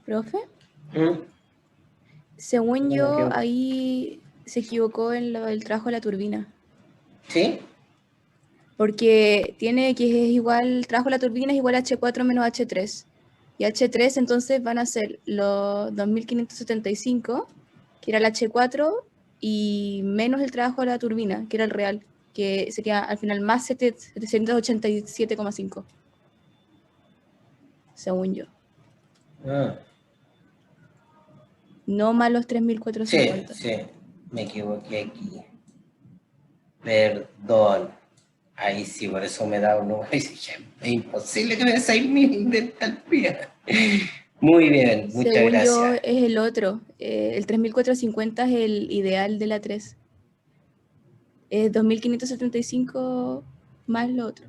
Profe, ¿Mm? según Me yo, equivoco. ahí se equivocó en lo del trabajo de la turbina. ¿Sí? Porque tiene que es igual, trabajo de la turbina es igual a H4 menos H3. Y H3 entonces van a ser los 2575, que era el H4, y menos el trabajo de la turbina, que era el real, que sería al final más 787,5, según yo. Ah, No más los sí, 3450. sí, me equivoqué aquí. Perdón. Ahí sí, por eso me da un número. Es imposible que me dé 6.000 de entalpía. Muy bien, muchas Según yo gracias. es el otro. El 3450 es el ideal de la 3. Es 2575 más lo otro.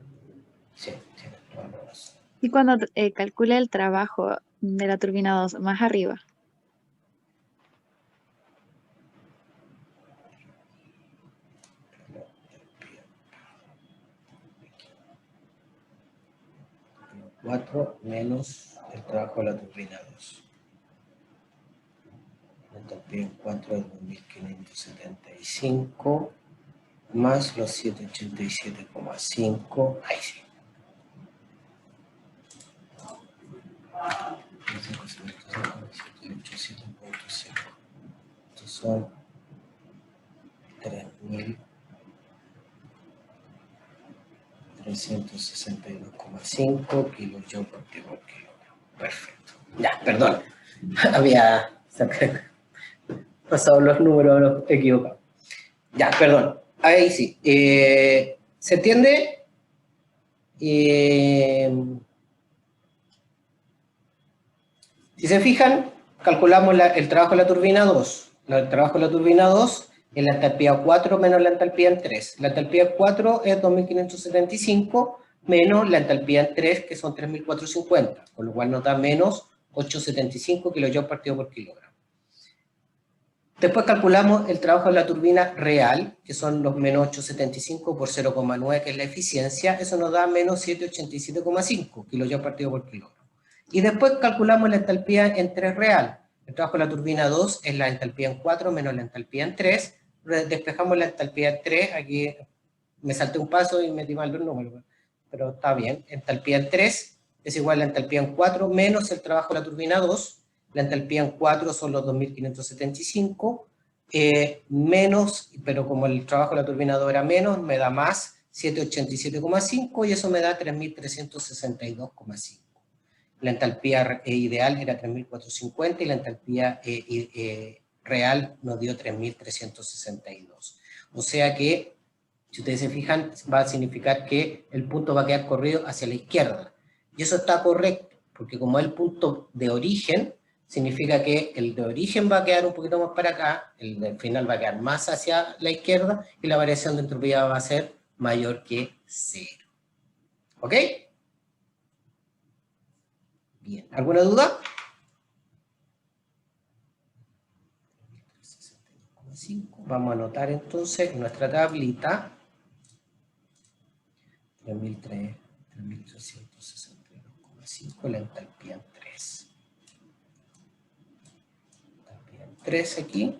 Sí, tienes toda la razón. Y cuando calcula el trabajo de la turbina 2 más arriba, 4 menos el trabajo de la turbina 2. La entropía en 4 es 2575 más los 787,5. Ahí sí. Estos son 3.362,5 kilojoule por kilogramo. Perfecto. Ya, perdón. Había pasado los números equivocados. Ya, perdón. Ahí sí. ¿Se entiende? Si se fijan, calculamos el trabajo de la turbina 2. El trabajo de la turbina 2 es la entalpía 4 menos la entalpía en 3. La entalpía 4 es 2.575 menos la entalpía en 3, que son 3.450, con lo cual nos da menos 875 kJ partido por kilogramo. Después calculamos el trabajo de la turbina real, que son los menos 875 por 0,9, que es la eficiencia. Eso nos da menos 787,5 kJ partido por kilogramo. Y después calculamos la entalpía en 3 real. El trabajo de la turbina 2 es la entalpía en 4 menos la entalpía en 3. Despejamos la entalpía en 3. Aquí me salté un paso y metí mal los números, pero está bien. Entalpía en 3 es igual a la entalpía en 4 menos el trabajo de la turbina 2. La entalpía en 4 son los 2.575, menos, pero como el trabajo de la turbina 2 era menos, me da más 787,5 y eso me da 3.362,5. La entalpía ideal era 3.450 y la entalpía real nos dio 3.362. O sea que, si ustedes se fijan, va a significar que el punto va a quedar corrido hacia la izquierda. Y eso está correcto, porque como es el punto de origen, significa que el de origen va a quedar un poquito más para acá, el del final va a quedar más hacia la izquierda y la variación de entropía va a ser mayor que 0. ¿Ok? Bien. ¿Alguna duda? Vamos a anotar entonces en nuestra tablita 3.362,5 la entalpía en 3. Entalpía en 3 aquí.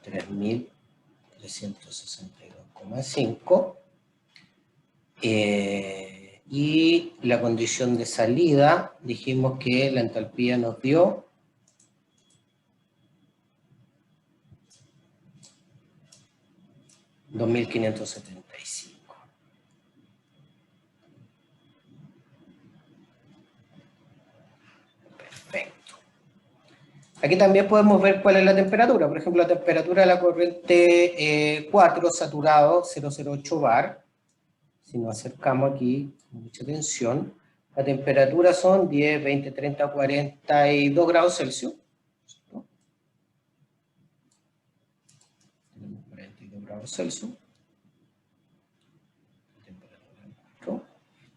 $3.362,5. Y la condición de salida, dijimos que la entalpía nos dio 2.575. Perfecto. Aquí también podemos ver cuál es la temperatura. Por ejemplo, la temperatura de la corriente 4 saturado 008 bar. Si nos acercamos aquí, mucha atención, la temperatura son 10, 20, 30, 42 grados Celsius. ¿No? Tenemos 42 grados Celsius.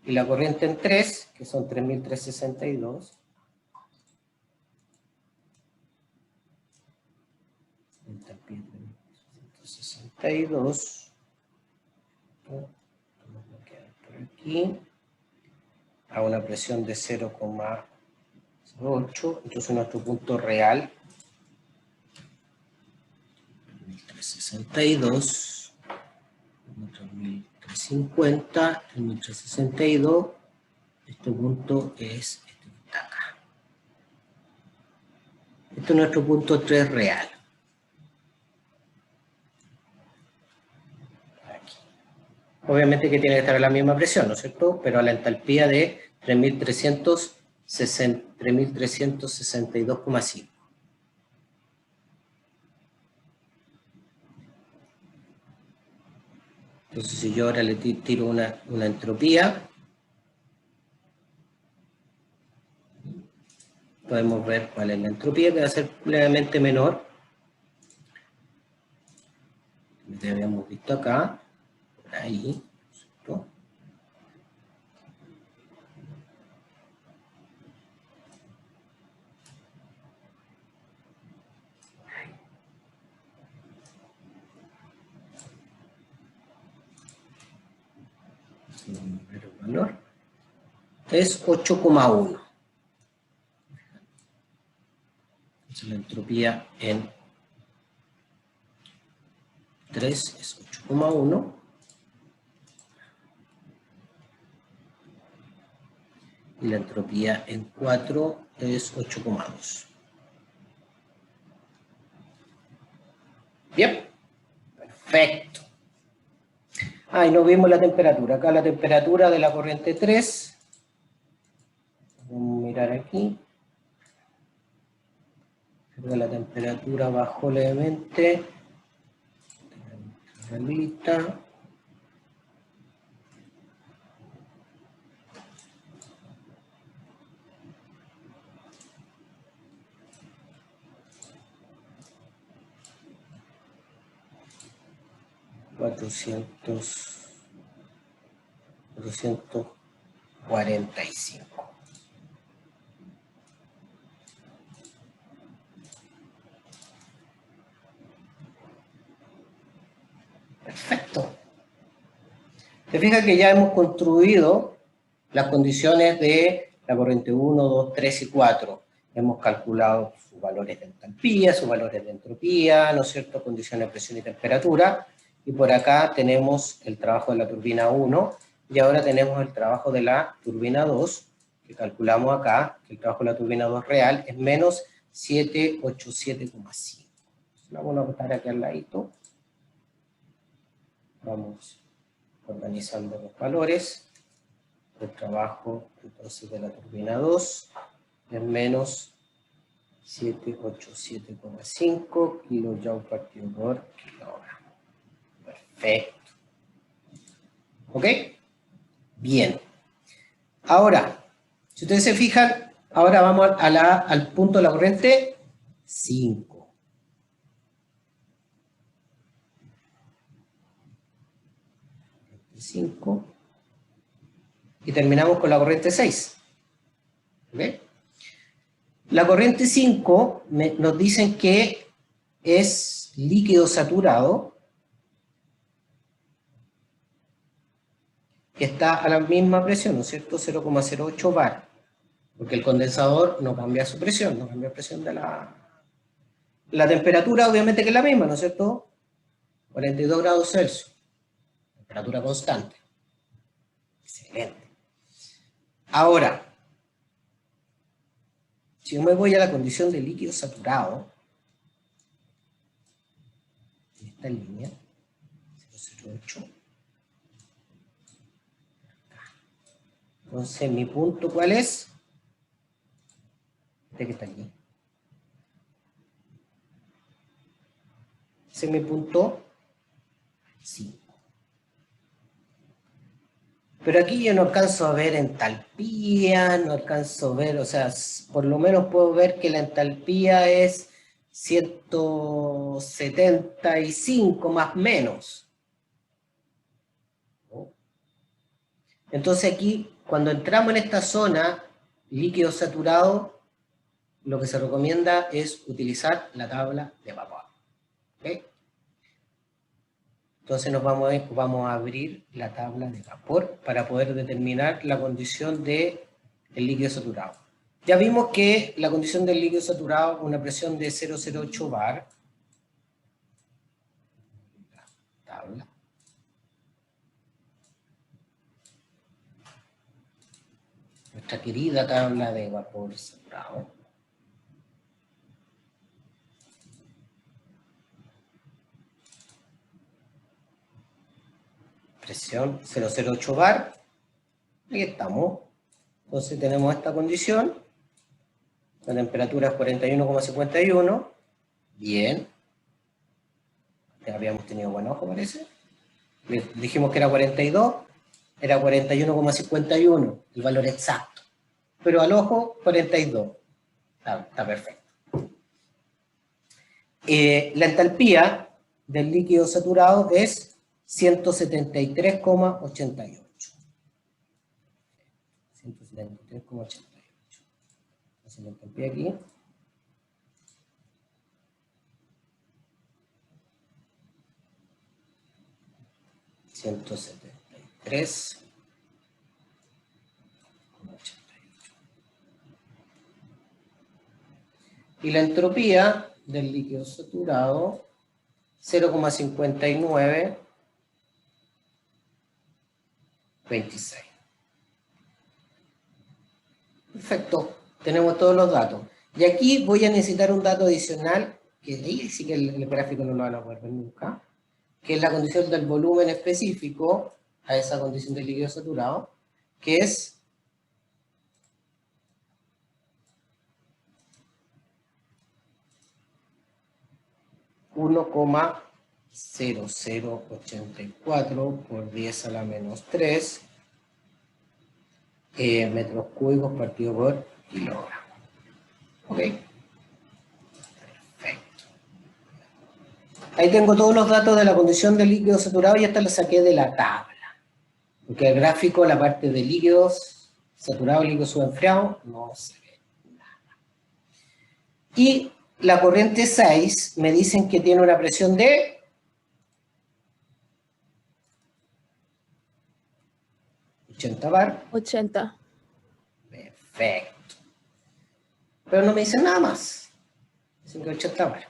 Y la corriente en 3, que son 3.362. Entalpía 3.362. Vamos a quedar por aquí. a una presión de 0,8, entonces nuestro punto real 1362, 1350, el 1362, este punto es este que está acá. Este es nuestro punto 3 real. Aquí. Obviamente que tiene que estar a la misma presión, ¿no es cierto? Pero a la entalpía de 3362,5. Entonces, si yo ahora le tiro una entropía, podemos ver cuál es la entropía, que va a ser levemente menor. Que habíamos visto acá, por ahí, ¿cierto? El valor es 8,1. Entonces la entropía en 3 es 8,1. Y la entropía en 4 es 8,2. Bien, perfecto. Y no vimos la temperatura. Acá la temperatura de la corriente 3. Vamos a mirar aquí. La temperatura bajó levemente. Relita. $445. Perfecto. Se fija que ya hemos construido las condiciones de la corriente 1, 2, 3 y 4. Hemos calculado sus valores de entalpía, sus valores de entropía, ¿no es cierto?, condiciones de presión y temperatura. Y por acá tenemos el trabajo de la turbina 1, y ahora tenemos el trabajo de la turbina 2, que calculamos acá, que el trabajo de la turbina 2 real es menos 787,5. La vamos a botar aquí al ladito. Vamos organizando los valores. El trabajo entonces de la turbina 2 es menos 787,5 kilojoule partido por kilogramo. Perfecto. ¿Ok? Bien. Ahora, si ustedes se fijan, ahora vamos al punto de la corriente 5. Y terminamos con la corriente 6. ¿Ok? La corriente 5 nos dicen que es líquido saturado, que está a la misma presión, ¿no es cierto? 0,08 bar, porque el condensador no cambia su presión, no cambia la presión de la temperatura, obviamente que es la misma, ¿no es cierto? 42 grados Celsius, temperatura constante. Excelente. Ahora, si yo me voy a la condición de líquido saturado, en esta línea, 0,08, entonces mi punto, ¿cuál es? Este que está aquí. Ese es mi punto 5. Pero aquí yo no alcanzo a ver entalpía, no alcanzo a ver, o sea, por lo menos puedo ver que la entalpía es 175 más o menos. Entonces aquí, cuando entramos en esta zona, líquido saturado, lo que se recomienda es utilizar la tabla de vapor. ¿Okay? Entonces vamos a abrir la tabla de vapor para poder determinar la condición del líquido saturado. Ya vimos que la condición del líquido saturado, una presión de 0,08 bar, tabla, nuestra querida tabla de vapor saturado. Presión 0,08 bar. Aquí estamos. Entonces tenemos esta condición. La temperatura es 41,51. Bien. Ya habíamos tenido buen ojo, parece. Dijimos que era 42. Era 41,51, el valor exacto. Pero al ojo, 42. Está perfecto. La entalpía del líquido saturado es 173,88. 173,88. Entonces la entalpía aquí. $173,88. Y la entropía del líquido saturado, 0,5926. Perfecto, tenemos todos los datos. Y aquí voy a necesitar un dato adicional, que ahí sí que el gráfico no lo van a poder ver nunca, que es la condición del volumen específico a esa condición del líquido saturado, que es 1,0084 por 10 a la menos 3 metros cúbicos partido por kilogramo. ¿Ok? Perfecto. Ahí tengo todos los datos de la condición del líquido saturado y esta la saqué de la tabla. Porque el gráfico, la parte de líquidos saturados, líquidos subenfriados, no se ve nada. Y la corriente 6 me dicen que tiene una presión de 80 bar. 80. Perfecto. Pero no me dicen nada más. Dicen que 80 bar.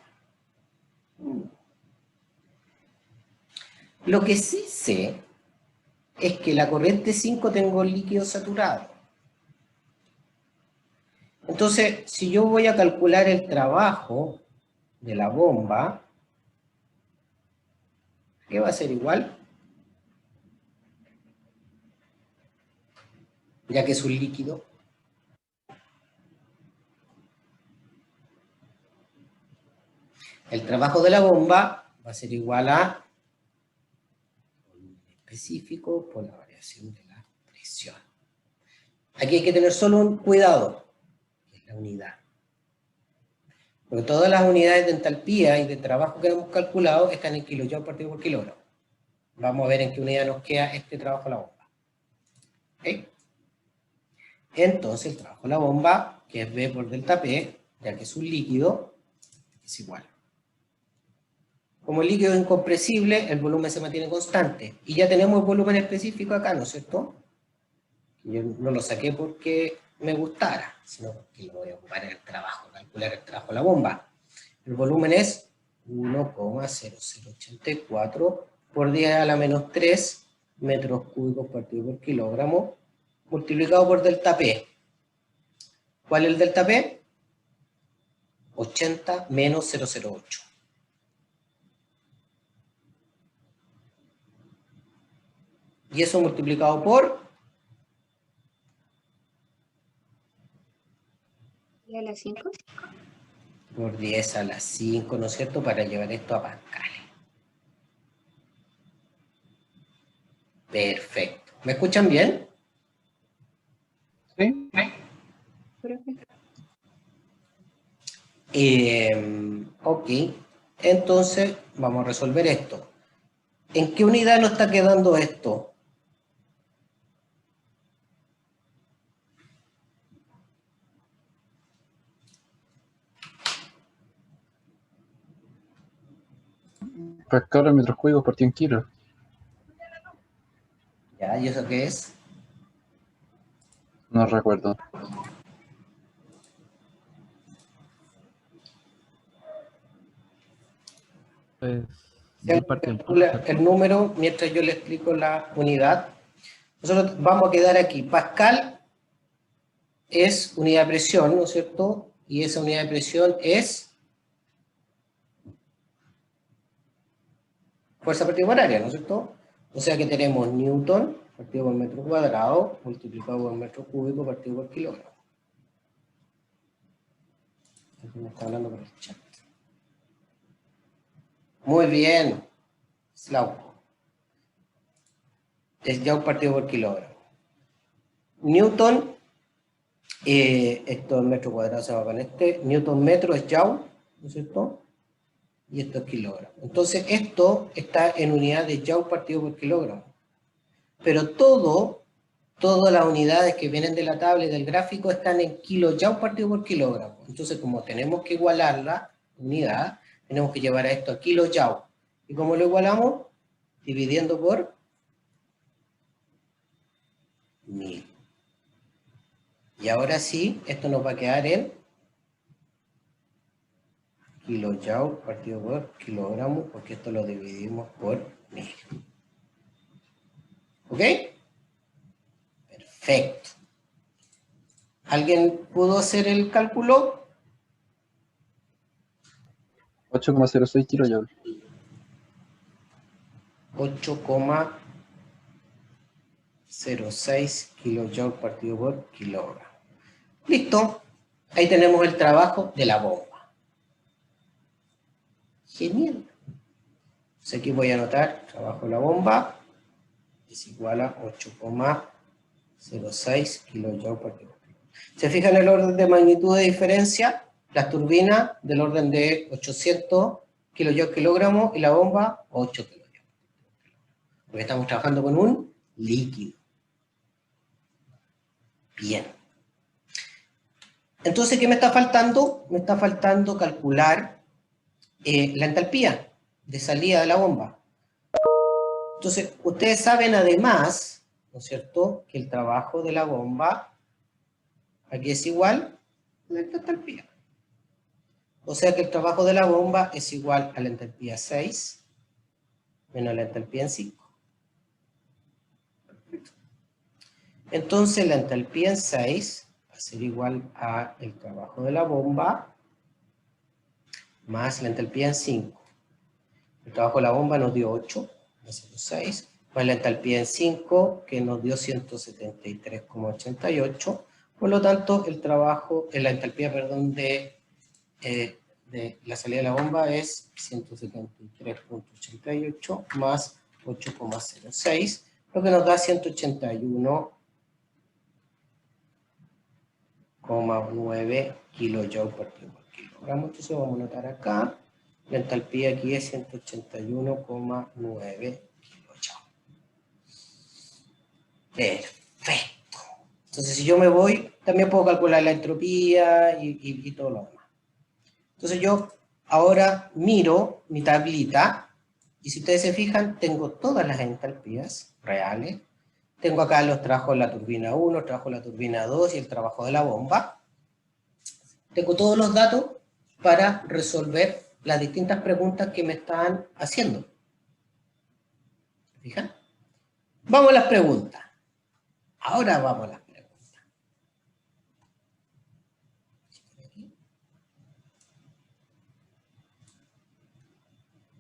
Lo que sí sé es que la corriente 5 tengo líquido saturado. Entonces, si yo voy a calcular el trabajo de la bomba, ¿qué va a ser igual? Ya que es un líquido. El trabajo de la bomba va a ser igual a volumen específico por la variación de la presión. Aquí hay que tener solo un cuidado, que es la unidad. Porque todas las unidades de entalpía y de trabajo que hemos calculado están en kilojoules partido por kilogramo. Vamos a ver en qué unidad nos queda este trabajo de la bomba. ¿Okay? Entonces el trabajo de la bomba, que es V por delta P, ya que es un líquido, es igual. Como el líquido es incompresible, el volumen se mantiene constante. Y ya tenemos el volumen específico acá, ¿no es cierto? Yo no lo saqué porque me gustara, sino porque lo voy a ocupar en el trabajo, calcular el trabajo de la bomba. El volumen es 1,0084 por 10 a la menos 3 metros cúbicos partido por kilogramo, multiplicado por delta P. ¿Cuál es el delta P? 80 menos 0,08. Y eso multiplicado por 10 a la 5. por 10 a la 5, ¿no es cierto? Para llevar esto a pascales. Perfecto. ¿Me escuchan bien? ¿Sí? Profe. Ok. Entonces, vamos a resolver esto. ¿En qué unidad nos está quedando esto? Pascal en metros cúbicos por 100 kilos. ¿Ya? ¿Y eso qué es? No recuerdo. Pues, Se mil parte del calcula ¿cierto? el número mientras yo le explico la unidad. Nosotros vamos a quedar aquí. Pascal es unidad de presión, ¿no es cierto? Y esa unidad de presión es fuerza partido por área, ¿no es cierto? O sea que tenemos Newton partido por metro cuadrado multiplicado por metro cúbico partido por kilogramo. Aquí me está hablando por el chat. Muy bien, Slauco. Es Joule partido por kilogramo. Newton, esto es metro cuadrado, se va con este. Newton metro es Joule, ¿no es cierto? Y esto es kilogramo. Entonces esto está en unidad de Joule partido por kilogramo. Pero todas las unidades que vienen de la tabla y del gráfico están en kilojoule partido por kilogramo. Entonces, como tenemos que igualar la unidad, tenemos que llevar a esto a kilojoule. ¿Y cómo lo igualamos? Dividiendo por 1000. Y ahora sí, esto nos va a quedar en kilojoule partido por kilogramo, porque esto lo dividimos por 1000. ¿Ok? Perfecto. ¿Alguien pudo hacer el cálculo? 8,06 kilojoules. 8,06 kilojoule partido por kilogramo. Listo. Ahí tenemos el trabajo de la bomba. Genial. Entonces aquí voy a anotar trabajo de la bomba es igual a 8,06 kilojoule partido por kilogramo. ¿Se fijan el orden de magnitud de diferencia? Las turbinas del orden de 800 kilojoule kilogramo y la bomba 8 kilojoule. Porque estamos trabajando con un líquido. Bien. Entonces, ¿qué me está faltando? Me está faltando calcular la entalpía de salida de la bomba. Entonces, ustedes saben además, ¿no es cierto?, que el trabajo de la bomba aquí es igual a la entalpía. O sea que el trabajo de la bomba es igual a la entalpía 6 menos la entalpía en 5. Entonces la entalpía en 6 va a ser igual a el trabajo de la bomba más la entalpía en 5. El trabajo de la bomba nos dio 8, más 6, más la entalpía en 5, que nos dio 173,88. Por lo tanto, el trabajo, la entalpía, perdón, de la salida de la bomba es 173,88 más 8,06, lo que nos da 181,9 kilojoule partido por kilogramo. Entonces vamos a anotar acá, la entalpía aquí es 181,9 kilojoule. Perfecto. Entonces si yo me voy, también puedo calcular la entropía y todo lo demás. Entonces yo ahora miro mi tablita, y si ustedes se fijan, tengo todas las entalpías reales. Tengo acá los trabajos de la turbina 1, el trabajo de la turbina 2 y el trabajo de la bomba. Tengo todos los datos para resolver las distintas preguntas que me están haciendo. ¿Se fijan? Vamos a las preguntas. Ahora vamos a las preguntas.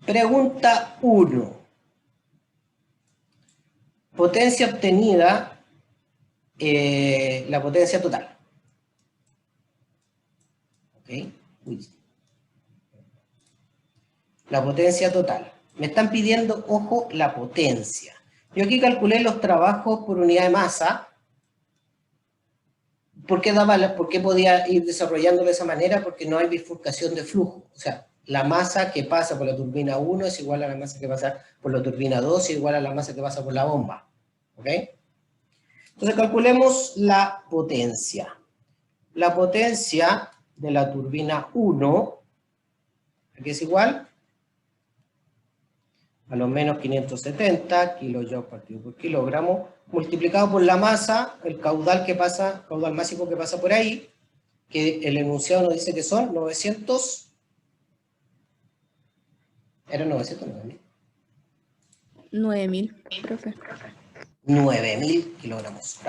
Pregunta 1. Potencia obtenida, la potencia total. ¿Ok? Uy. La potencia total. Me están pidiendo, ojo, la potencia. Yo aquí calculé los trabajos por unidad de masa. ¿Por qué podía ir desarrollando de esa manera? Porque no hay bifurcación de flujo. O sea, la masa que pasa por la turbina 1 es igual a la masa que pasa por la turbina 2 y igual a la masa que pasa por la bomba. ¿Ok? Entonces calculemos la potencia. La potencia de la turbina 1, aquí es igual a los menos 570 kilojoules partido por kilogramo, multiplicado por la masa, el caudal que pasa, caudal máximo que pasa por ahí, que el enunciado nos dice que son 900, ¿eran 900 9.000? 9.000, profe. 9.000 kilogramos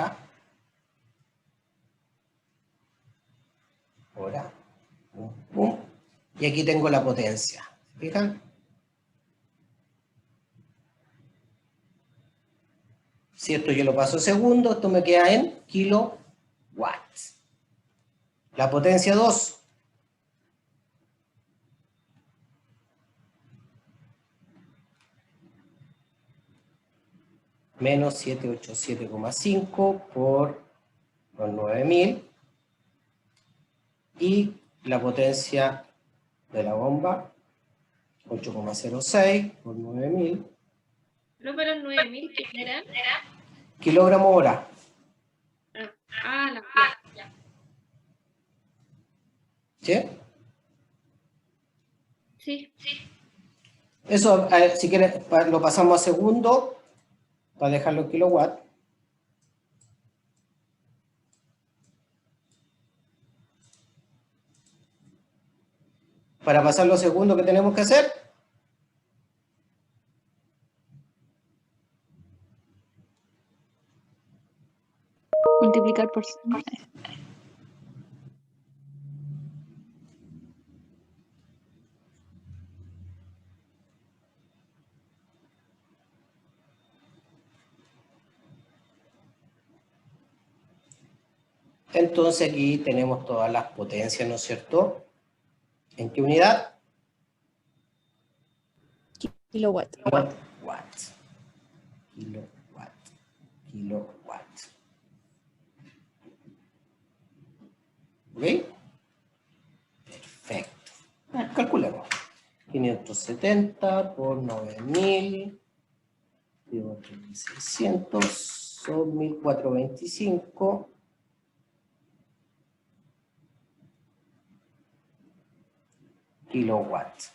hora. Pum, pum. Y aquí tengo la potencia. ¿Se fijan? Si esto yo lo paso a segundo, esto me queda en kilowatts. La potencia 2. Menos 787,5 por los 9.000. Y la potencia de la bomba, 8,06 por 9.000. No, pero 9.000 que eran. Kilogramo hora. La ¿Sí? sí. Eso, si quieres, lo pasamos a segundo, para dejarlo en kilowatt. Para pasarlo a segundo, ¿qué tenemos que hacer? Multiplicar por 100. Entonces aquí tenemos todas las potencias, ¿no es cierto? ¿En qué unidad? Kilowatt. Watt. Kilowatt. ¿Ok? Perfecto. Calculemos. 570 por 9.000 digo 3.600 son 1.425 kilowatts.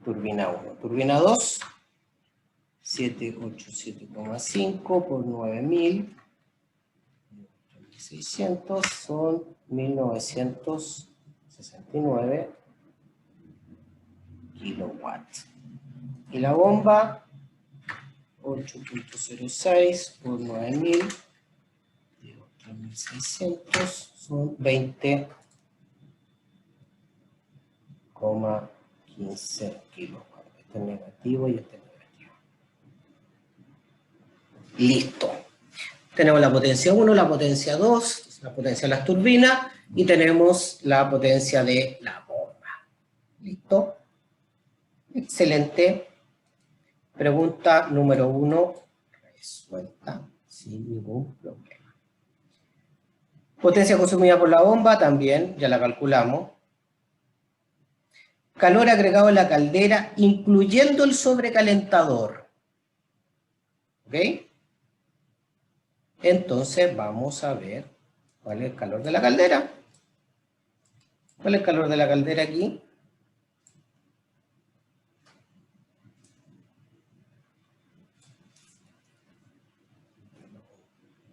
Turbina 1. Turbina 2, 787,5 por 9.000, 600 son 1.969 kilowatts. Y la bomba, 8.06 por 9.000, 3.600 son 20,15 kilowatts. Este es negativo y este es negativo. Listo. Tenemos la potencia 1, la potencia 2, la potencia de las turbinas y tenemos la potencia de la bomba. ¿Listo? Excelente. Pregunta número 1 resuelta sin ningún problema. Potencia consumida por la bomba también, ya la calculamos. Calor agregado en la caldera, incluyendo el sobrecalentador. ¿Ok? Entonces vamos a ver cuál es el calor de la caldera. ¿Cuál es el calor de la caldera aquí?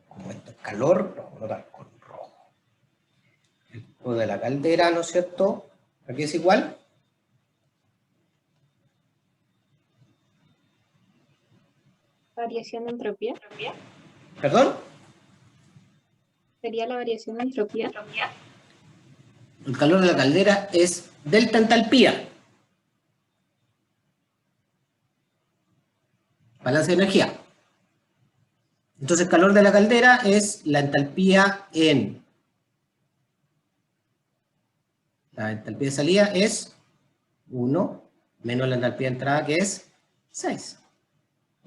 Como esto es calor, lo vamos a notar con rojo. El calor de la caldera, ¿no es cierto? Aquí es igual. Variación de entropía. ¿Perdón? Sería la variación de entropía. El calor de la caldera es delta entalpía. Balance de energía. Entonces el calor de la caldera es la entalpía en... La entalpía de salida es 1 menos la entalpía de entrada que es 6.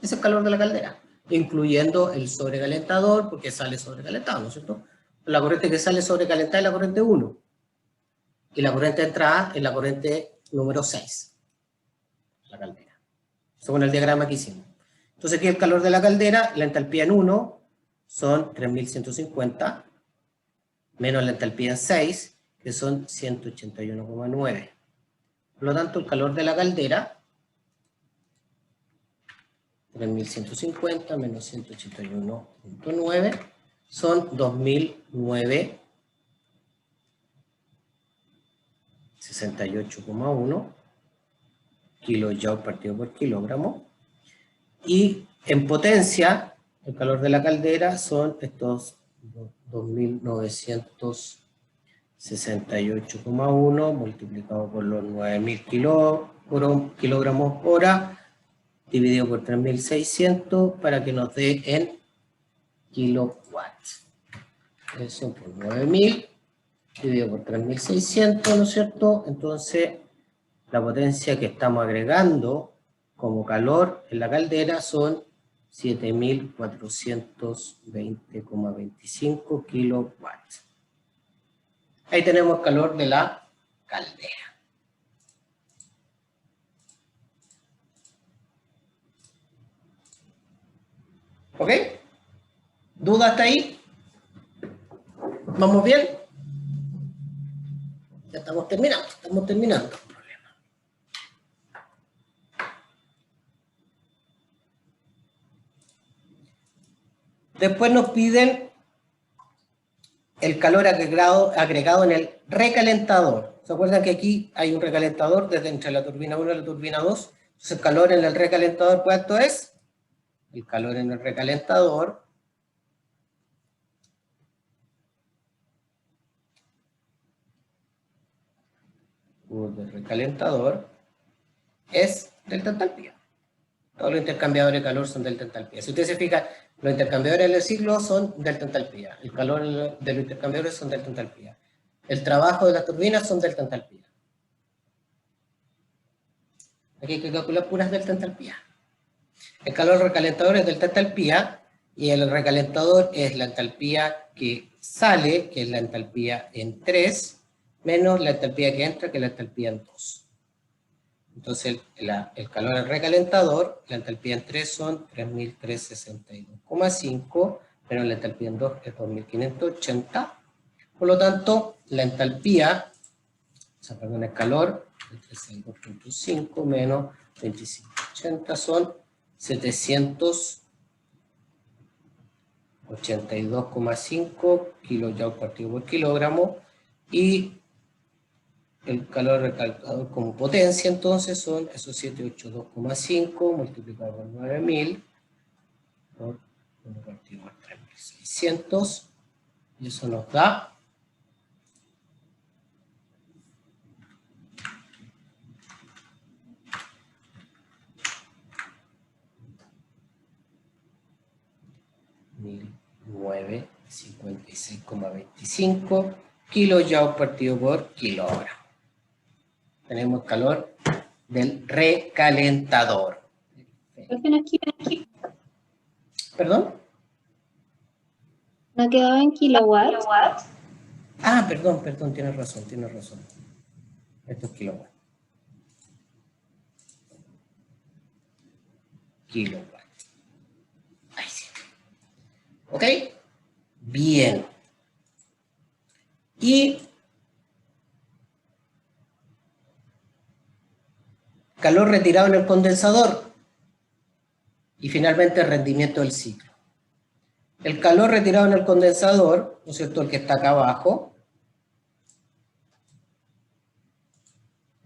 Ese es el calor de la caldera, incluyendo el sobrecalentador, porque sale sobrecalentado, ¿no es cierto? La corriente que sale sobrecalentada es la corriente 1. Y la corriente de entrada es la corriente número 6. La caldera. Según el diagrama que hicimos. Entonces aquí el calor de la caldera, la entalpía en 1 son 3.150, menos la entalpía en 6, que son 181,9. Por lo tanto, el calor de la caldera 3.150 menos 181.9 son 2.009, 68,1 kilojoule partido por kilogramo. Y en potencia, el calor de la caldera son estos 2.968,1 multiplicado por los 9.000 kilogramos hora, dividido por 3.600 para que nos dé en kilowatts. Eso por 9.000 dividido por 3.600, ¿no es cierto? Entonces, la potencia que estamos agregando como calor en la caldera son 7.420,25 kilowatts. Ahí tenemos el calor de la caldera. ¿Ok? ¿Duda hasta ahí? ¿Vamos bien? Ya estamos terminando, Después nos piden el calor agregado en el recalentador. ¿Se acuerdan que aquí hay un recalentador desde entre la turbina 1 y la turbina 2? Entonces el calor en el recalentador, ¿cuánto es? El calor en el recalentador es delta entalpía. Todos los intercambiadores de calor son delta entalpía. Si ustedes se fijan, los intercambiadores del ciclo son delta entalpía. El calor de los intercambiadores son delta entalpía. El trabajo de las turbinas son delta entalpía. Aquí hay que calcular puras delta entalpía. El calor recalentador es delta entalpía y el recalentador es la entalpía que sale, que es la entalpía en 3, menos la entalpía que entra, que es la entalpía en 2. Entonces, el calor del recalentador, la entalpía en 3 son 3.362,5, pero la entalpía en 2 es 2.580. Por lo tanto, la entalpía, el calor, 362.5 menos 2580 son 782,5 kilojoule partido por kilogramo, y el calor recalentador como potencia entonces son esos 782,5 multiplicado por 9.000 por 1 partido por 3.600, y eso nos da 1.956,25 kilojoule partido por kilogramo. Tenemos calor del recalentador. ¿Perdón? ¿No quedaba en kilowatts? Ah, perdón, tienes razón. Esto es kilowatts. Kilowatts. Ahí sí. ¿Ok? Bien. Y calor retirado en el condensador. Y finalmente el rendimiento del ciclo. El calor retirado en el condensador, ¿no es cierto?, el que está acá abajo,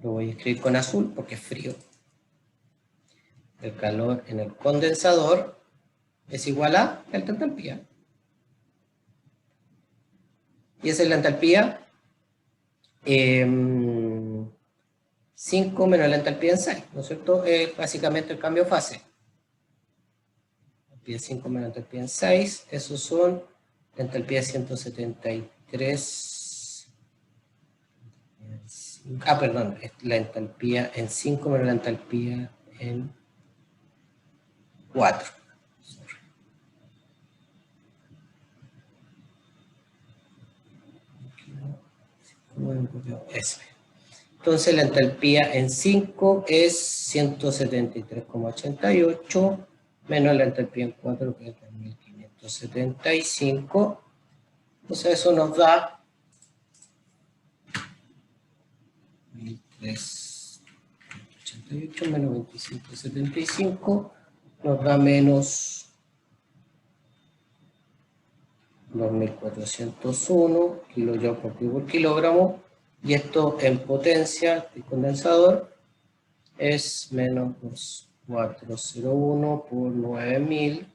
lo voy a escribir con azul porque es frío. El calor en el condensador es igual a delta entalpía. Y esa es la entalpía 5 menos la entalpía en 6, ¿no es cierto? Es básicamente el cambio de fase. Entalpía 5 menos entalpía en 6, esos son la entalpía 173. Ah, perdón, la entalpía en 5 menos la entalpía en 4. Entonces la entalpía en 5 es 173,88 menos la entalpía en 4 que es 1575. Entonces eso nos da 1388 menos 2575 nos da menos 2401 kilojoules por kilogramo, y esto en potencia del condensador es menos 2401 por 9000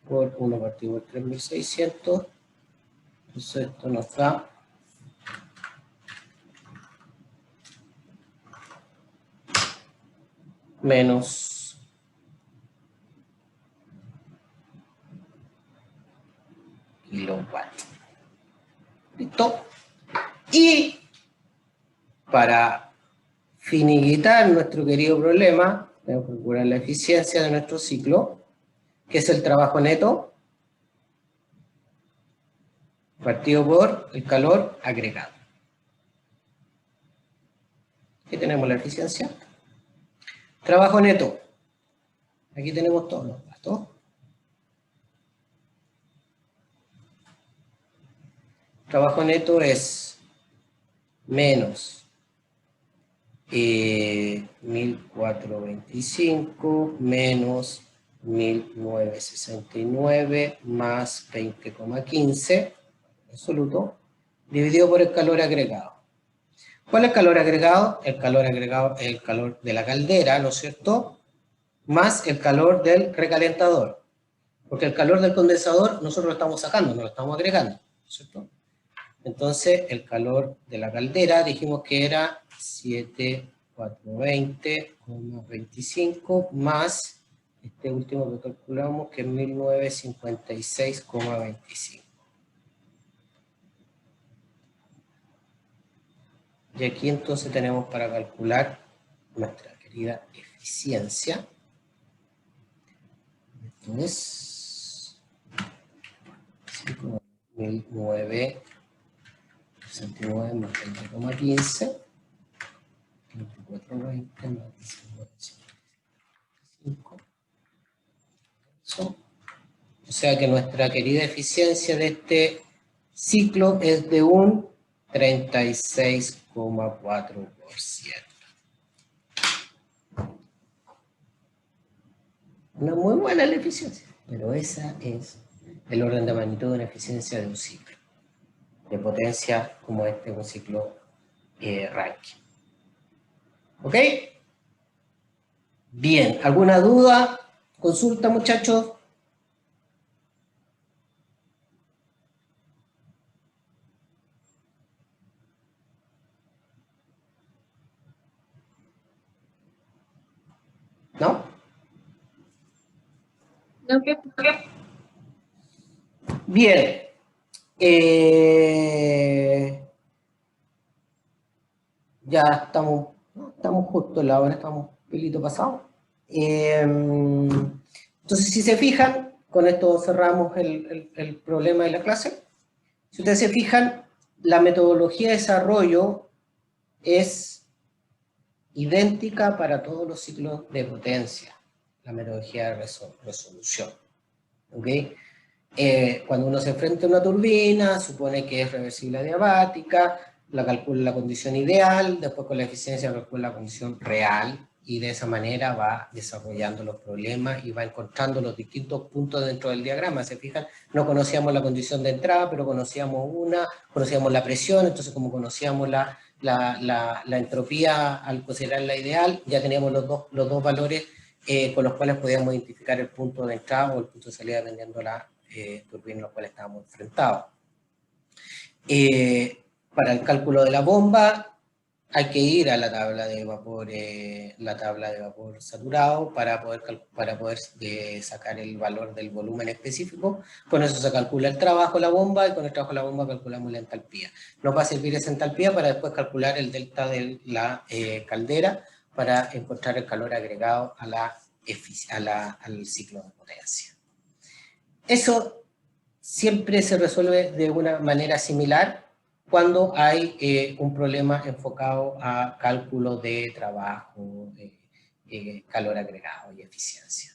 por 1 partido por 3600. Entonces esto nos da menos kilowatts. ¿Listo? Y para finiquitar nuestro querido problema, tenemos que calcular la eficiencia de nuestro ciclo, que es el trabajo neto partido por el calor agregado. Aquí tenemos la eficiencia. Trabajo neto. Aquí tenemos todos los gastos. Trabajo neto es menos 1425 menos 1969 más 20,15 absoluto, dividido por el calor agregado. ¿Cuál es el calor agregado? El calor agregado es el calor de la caldera, ¿no es cierto? Más el calor del recalentador. Porque el calor del condensador nosotros lo estamos sacando, no lo estamos agregando, ¿no es cierto? Entonces, el calor de la caldera dijimos que era 7420,25 más este último que calculamos, que es 1956,25. Y aquí entonces tenemos para calcular nuestra querida eficiencia. Esto es 5.969 más 20,15. 2420 más 19,55. O sea que nuestra querida eficiencia de este ciclo es de un 36,4%. Una muy buena la eficiencia, pero esa es el orden de magnitud de una eficiencia de un ciclo de potencia como este, un ciclo Rankine. ¿Ok? Bien, ¿alguna duda? ¿Consulta, muchachos? ¿No? No, que Bien. Ya estamos justo en la hora, estamos un pelito pasados. Entonces, si se fijan, con esto cerramos el problema de la clase. Si ustedes se fijan, la metodología de desarrollo es idéntica para todos los ciclos de potencia, la metodología de resolución. ¿Ok? Cuando uno se enfrenta a una turbina, supone que es reversible adiabática, la calcula la condición ideal, después con la eficiencia calcula la condición real, y de esa manera va desarrollando los problemas y va encontrando los distintos puntos dentro del diagrama. ¿Se fijan? No conocíamos la condición de entrada, pero conocíamos la presión, entonces como conocíamos la entropía al considerar la ideal, ya teníamos los dos valores con los cuales podíamos identificar el punto de entrada o el punto de salida dependiendo de la turbina en la cual estábamos enfrentados. Para el cálculo de la bomba hay que ir a la tabla de vapor saturado para poder sacar el valor del volumen específico. Con eso se calcula el trabajo de la bomba y con el trabajo de la bomba calculamos la entalpía. Nos va a servir esa entalpía para después calcular el delta de la caldera para encontrar el calor agregado al ciclo de potencia. Eso siempre se resuelve de una manera similar cuando hay un problema enfocado a cálculo de trabajo, calor agregado y eficiencia.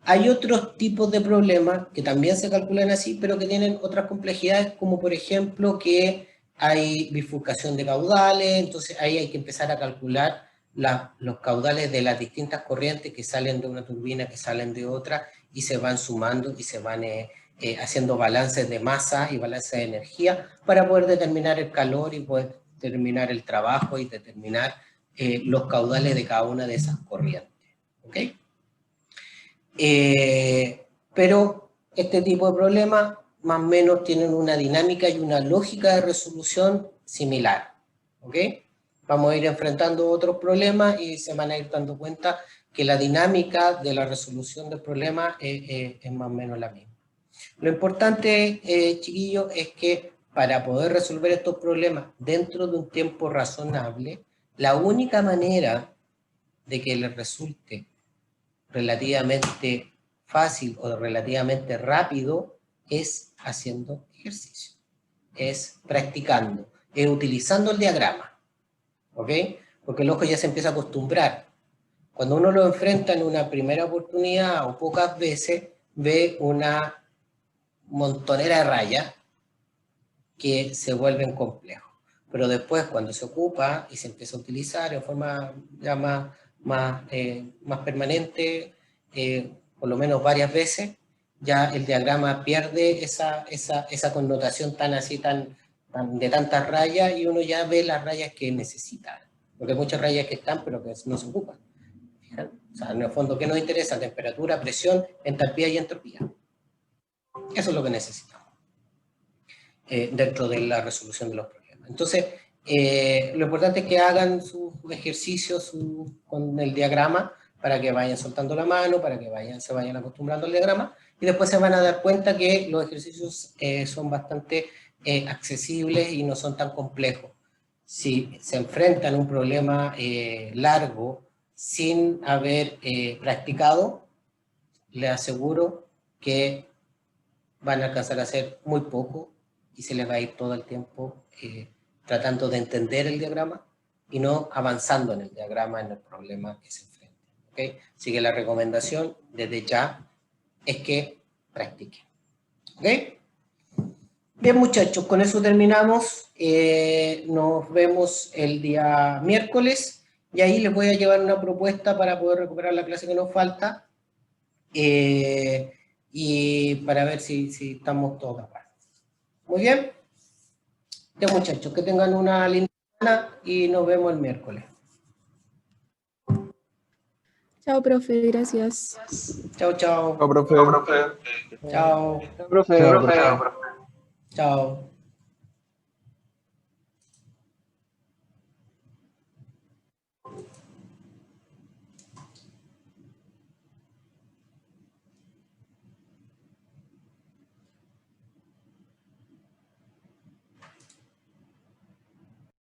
Hay otros tipos de problemas que también se calculan así, pero que tienen otras complejidades, como por ejemplo que hay bifurcación de caudales, entonces ahí hay que empezar a calcular los caudales de las distintas corrientes que salen de una turbina, que salen de otra, y se van sumando y se van haciendo balances de masa y balances de energía para poder determinar el calor y poder determinar el trabajo y determinar los caudales de cada una de esas corrientes. ¿Ok? Pero este tipo de problemas más o menos tienen una dinámica y una lógica de resolución similar. ¿Ok? Vamos a ir enfrentando otros problemas y se van a ir dando cuenta que la dinámica de la resolución del problema es más o menos la misma. Lo importante, chiquillos, es que para poder resolver estos problemas dentro de un tiempo razonable, la única manera de que les resulte relativamente fácil o relativamente rápido es haciendo ejercicio, es practicando, es utilizando el diagrama. ¿Ok? Porque el ojo ya se empieza a acostumbrar. Cuando uno lo enfrenta en una primera oportunidad o pocas veces, ve una montonera de rayas que se vuelven complejos. Pero después, cuando se ocupa y se empieza a utilizar en forma ya más permanente, por lo menos varias veces, ya el diagrama pierde esa connotación de tantas rayas y uno ya ve las rayas que necesita. Porque hay muchas rayas que están, pero que no se ocupan. ¿Fijan? O sea, en el fondo, ¿qué nos interesa? Temperatura, presión, entalpía y entropía. Eso es lo que necesitamos dentro de la resolución de los problemas. Entonces, lo importante es que hagan sus ejercicios con el diagrama para que vayan soltando la mano, para que se vayan acostumbrando al diagrama, y después se van a dar cuenta que los ejercicios son bastante accesibles y no son tan complejos. Si se enfrentan a un problema largo sin haber practicado, les aseguro que van a alcanzar a hacer muy poco y se les va a ir todo el tiempo tratando de entender el diagrama y no avanzando en el diagrama, en el problema que se enfrenta. ¿Okay? Así que la recomendación desde ya es que practiquen. ¿Ok? Bien, muchachos, con eso terminamos. Nos vemos el día miércoles y ahí les voy a llevar una propuesta para poder recuperar la clase que nos falta y para ver si estamos todos de acuerdo. Muy bien. Ya, muchachos, que tengan una linda semana y nos vemos el miércoles. Chao, profe, gracias. Chao, chao. Chao, profe. Chao. Chao, profe. Chao.